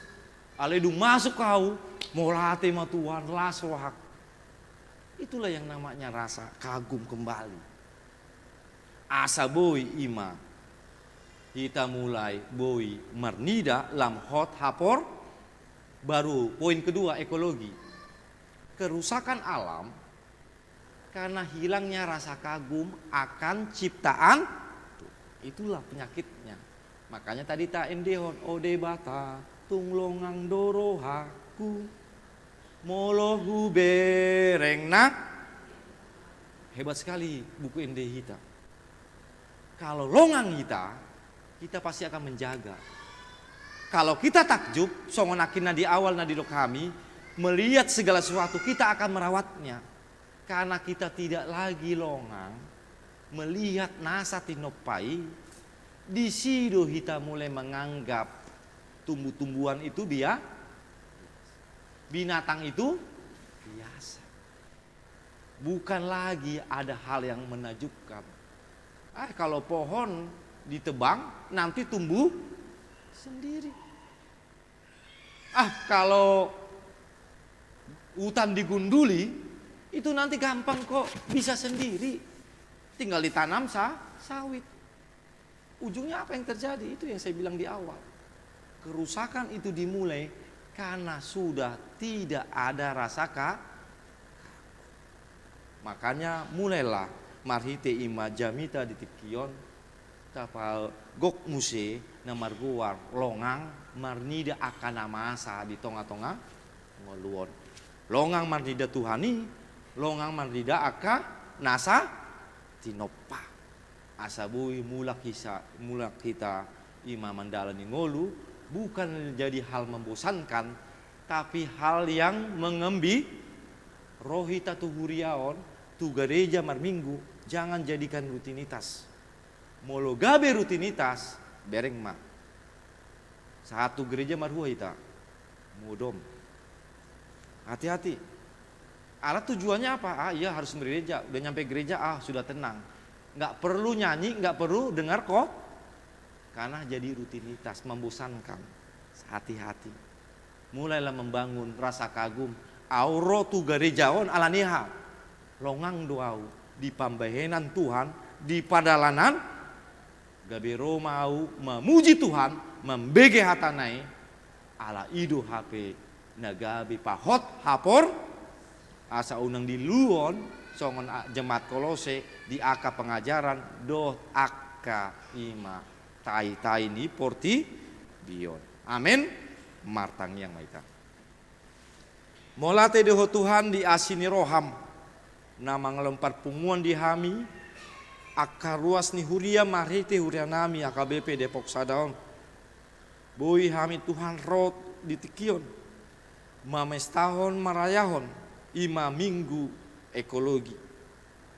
aledung masuk kau mau latih ma Tuhan laswahak itulah yang namanya rasa kagum kembali asa boy ima kita mulai boy marnida lam hot hapor baru poin kedua ekologi kerusakan alam karena hilangnya rasa kagum akan ciptaan. Itulah penyakitnya. Makanya tadi tak endehon ode bata tunglongang dorohaku molohu bereng nak. Hebat sekali buku ende hita. Kalau longang kita pasti akan menjaga. Kalau kita takjub, songonakina di awal nadilo kami melihat segala sesuatu kita akan merawatnya. Karena kita tidak lagi longang. Melihat nasa tinopai di sido kita mulai menganggap tumbuh-tumbuhan itu binatang itu biasa bukan lagi ada hal yang menakjubkan. Kalau pohon ditebang nanti tumbuh sendiri. Kalau hutan digunduli itu nanti gampang kok bisa sendiri. Tinggal ditanam sawit. Ujungnya apa yang terjadi? Itu yang saya bilang di awal. Kerusakan itu dimulai karena sudah tidak ada rasa makanya mulailah marhite ima jamita di tikion tapal gok muse na marguar longang marnida akan masa di tonga-tonga ngoluon. Longang marnida Tuhani, longang marnida aka nasa tinopa asabui mulak kita ima mandalani ngolu bukan jadi hal membosankan tapi hal yang mengembi rohita tu huriaon tu gereja marminggu jangan jadikan rutinitas molo gabe rutinitas bereng ma satu gereja marhua ita mudom hati-hati. Alat tujuannya apa? Iya harus gereja. Udah nyampe gereja, sudah tenang. Nggak perlu nyanyi, nggak perlu dengar kok. Karena jadi rutinitas, membosankan. Hati-hati. Mulailah membangun rasa kagum. Auro tu gerejaon alaniha. Longang doau. Di pambahenan Tuhan, di padalanan. Gabero mau memuji Tuhan, membege hatanai. Ala ido HP. Nagabi pahot hapor. Asa unang di luon songon jemaat Kolose di aka pengajaran doh aka ima tai ni porti bion. Amin. Martang yang maita. Molate deho Tuhan di asini roham. Nama ngelempar punguan di hami. Aka ruas ni huria marite huria nami AKBP Depok Sadaon. Boi hami Tuhan rot di tikion. Mamestahon marayahon 5 minggu ekologi.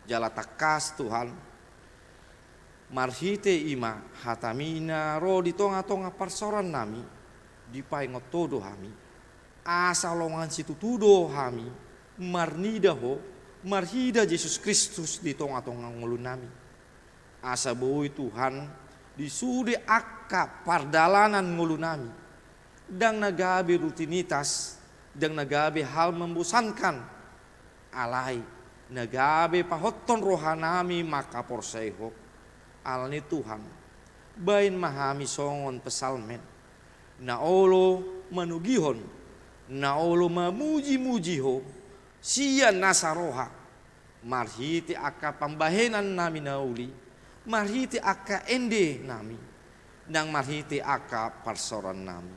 Jala takas Tuhan. Marhite ima hatamina ro di tonga-tonga parsoran nami. Di paingot todo hami. Asa longan situ tudo hami. Marnida ho. Marhida Yesus Kristus di tonga-tonga ngulu nami. Asa boi Tuhan disude akka pardalanan ngulu nami. Dang nagabe rutinitas. Dang nagabe hal membosankan. Alai nagabe pahoton rohanami maka porseho. Alani Tuhan. Bain mahami songon pesalmen. Naolo manugihon. Naolo mamuji-mujiho. Sia nasaroha. Marhiti akka pambahenan nami nauli. Marhiti akka ende nami. Nang marhiti akka parsoran nami.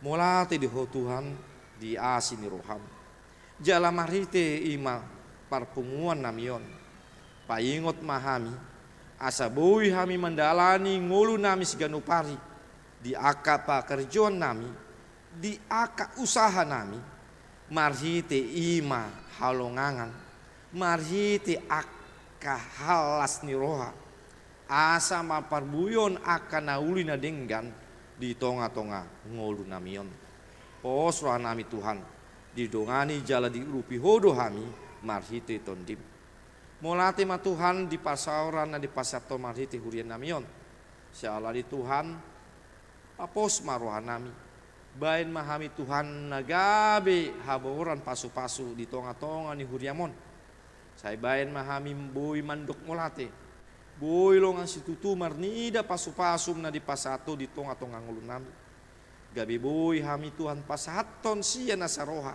Molate diho Tuhan di asini roham. Jala marhite ima parpunguan namion. Paingot mahami. Asa boi hami mendalani ngulu nami siganupari. Di akka pakerjaan nami. Di akka usaha nami. Marhite ima halongangan. Marhite akka halas niroha. Asa maparbuyon akan nauli na denggan di tonga-tonga ngolu namion. Posroh nami Tuhan didongani jala di rupi hodo hami marhite tondim. Molate ma Tuhan di pasauran na di pasato marhite hurian namion. Siala di Tuhan apos marohan nami. Bain mahami Tuhan nagabe haboran pasu-pasu di tonga-tonga ni huriamon. Saya bain mahami boi mandok molate. Boi longan situtu marnida pasu-pasum na di pasato di tonga-tonga ngulu nami. Gabi boi hami Tuhan pasaton sia nasaroha.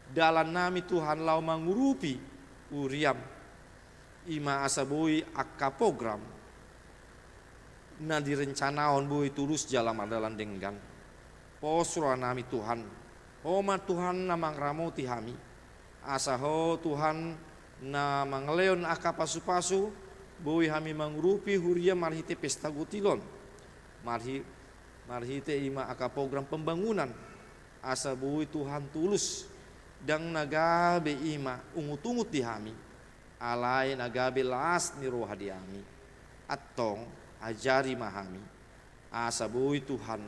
Dalan nami Tuhan lau mangurupi uriam. Ima asa boi akka program. Na direncanaon boi tulus jalan adalan denggan. Posro nami Tuhan. Oma Tuhan na mangramoti hami. Asa ho Tuhan na mangleon akka pasu-pasu. Boi hami mangurupi huria marhite pesta gutilon. Marhite ima aka program pembangunan. Asa boi Tuhan tulus. Dang nagabe ima ungut-ungut di hami. Alai nagabe las ni roha di hami. Atong ajari mahami. Asa boi Tuhan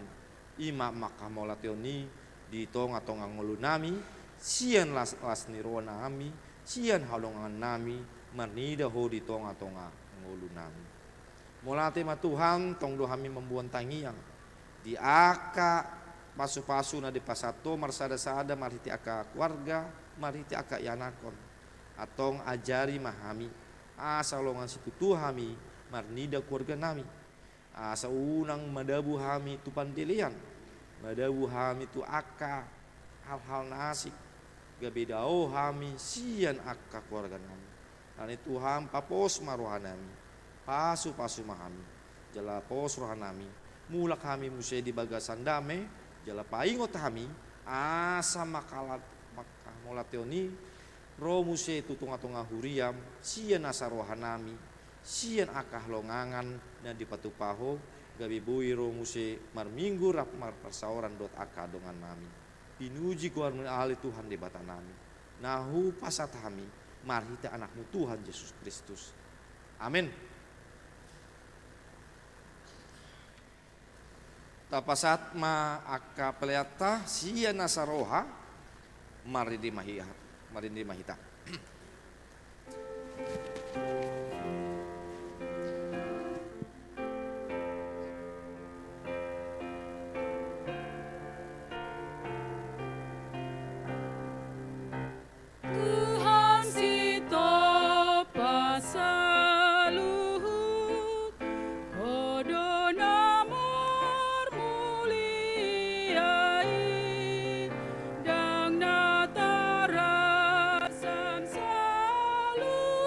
ima makamolationi di tonga-tonga ngulu nami. Sian las ni roha nami. Sian halongan nami. Marnida ho di tonga-tonga ngulu nami. Molate ma Tuhan tong do hami membuan tangiang. Di aka pasu-pasu na di pasato marsada-sada marhiti aka keluarga, marhiti aka yanakon. Atong ajari mahami. Asa longan situ hami marnida keluarga nami. Asa unang madabu hami tu pandelian. Madabu hami tu aka hal-hal nasik. Gabedao hami sian aka keluarga nami. Ani Tuhan papos marohanami. Pasu-pasu mahami. Jala pos rohanami. Mulak kami musya di bagasan dame. Jala paingot kami. Asa makalat makamolatoni. Ro musya tutunga-tunga huriam. Sian asa rohanami. Sian akah longangan. Na di patupaho. Gabi bui ro musya marminggu rap marparsauran dot akah dongan nami. Pinuji kuar ahli Tuhan di bata nami. Nahu pasat kami. Marhita anakmu Tuhan Yesus Kristus. Amin. Tapasat ma akka peleata sia nasaroha maridi mahita. Tuhan sito pasaluhuk Hodo namor muliai Dang natarasan saluhuk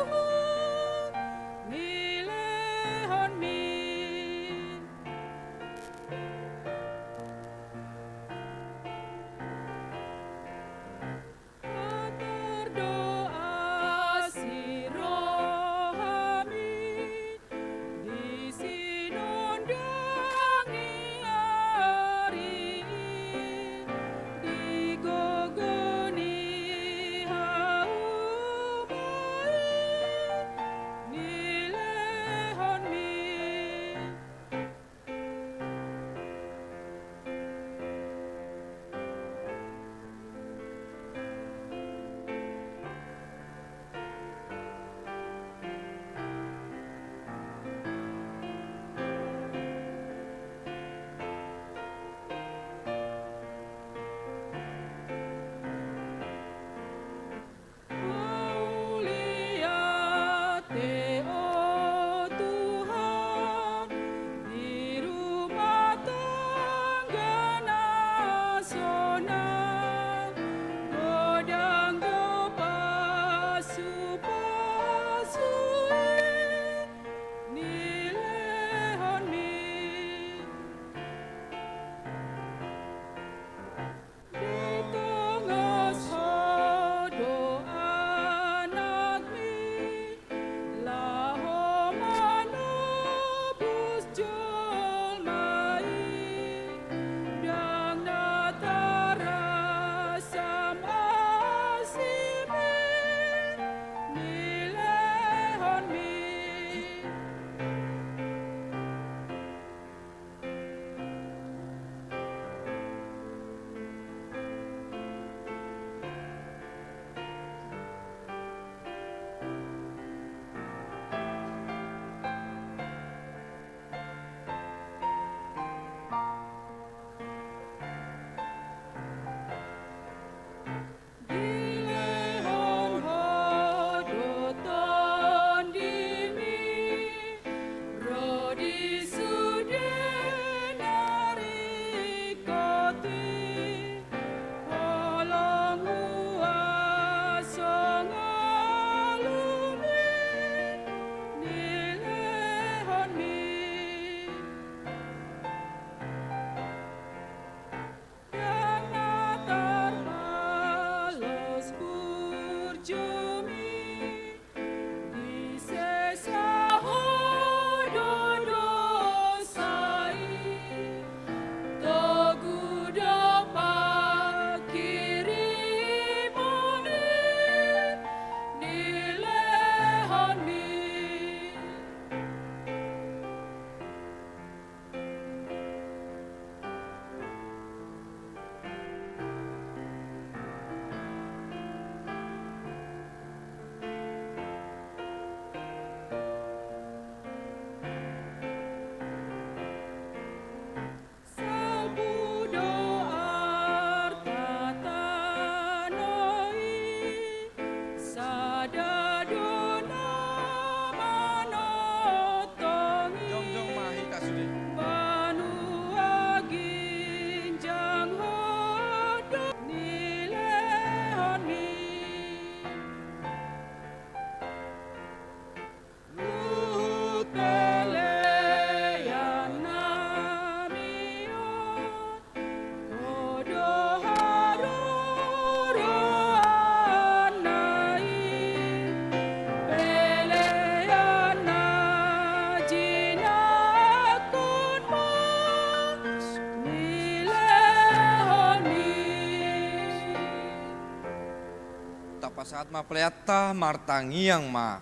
saat ma pleata martangiang ma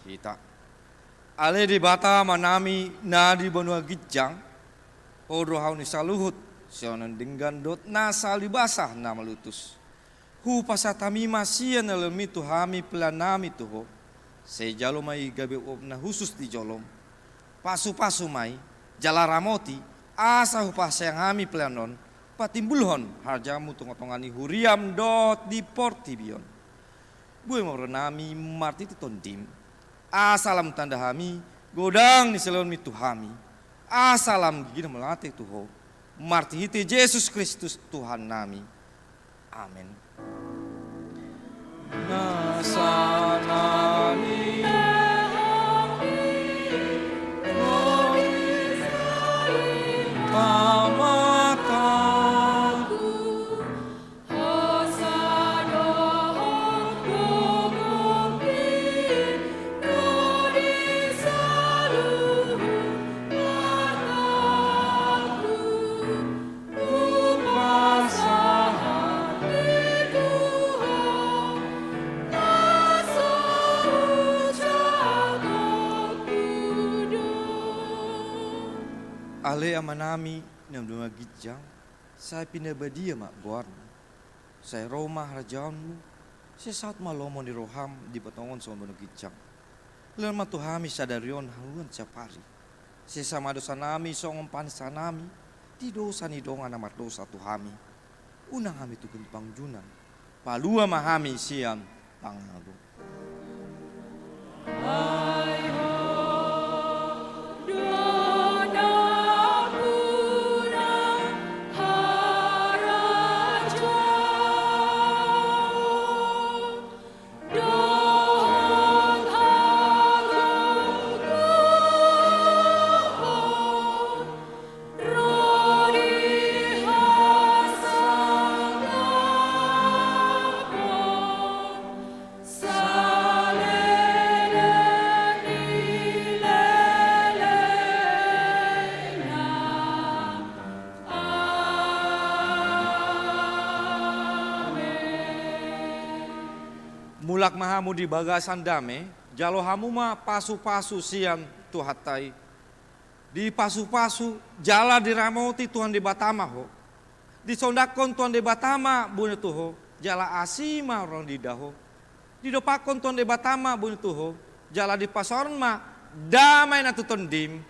hita. Ale di bata manami na di benua gijang. Odo hau ni saluhut. Sionan dinggan dot nasa libasah na malutus. Hu pasatami masian alami tuhami pelanami tuho. Sejalo mai gabe na khusus di jolom. Pasu-pasu mai jala ramoti asa hu pasayang hami pelanon. Patimbulhon harjamu tongotongani huriam dot di portibion. Bue morenami marti tondim. Asalam tanda hami godang ni selon mitu hami. Asalam gina melatih tuho. Marti hiti Yesus Kristus Tuhan nami. Amin. Nasanami Ale amanami nam dunga gijang, saya pindah badia mak buarmu. Saya Roma rajaanmu, saya saat malomon di roham di patongon sama benu gijang. Lerma tuhami sadarion haluan capari. Saya sama dosa nami songom panisanami, di dosa ni dong anak dosa tuhami. Unang hami tukun pangjunan, palua mahami siam pangnago. Mulak mahamu di bagasan dame, jalo hamu ma pasu-pasu siam tuhatai. Di pasu-pasu jala diramoti Tuhan di batama ho. Di sondakon Tuhan di batama bunyi tuho, jala asima orang di daho. Di dopakon Tuhan di batama bunyi tuho, jala di pasaran ma damai na tuton dim.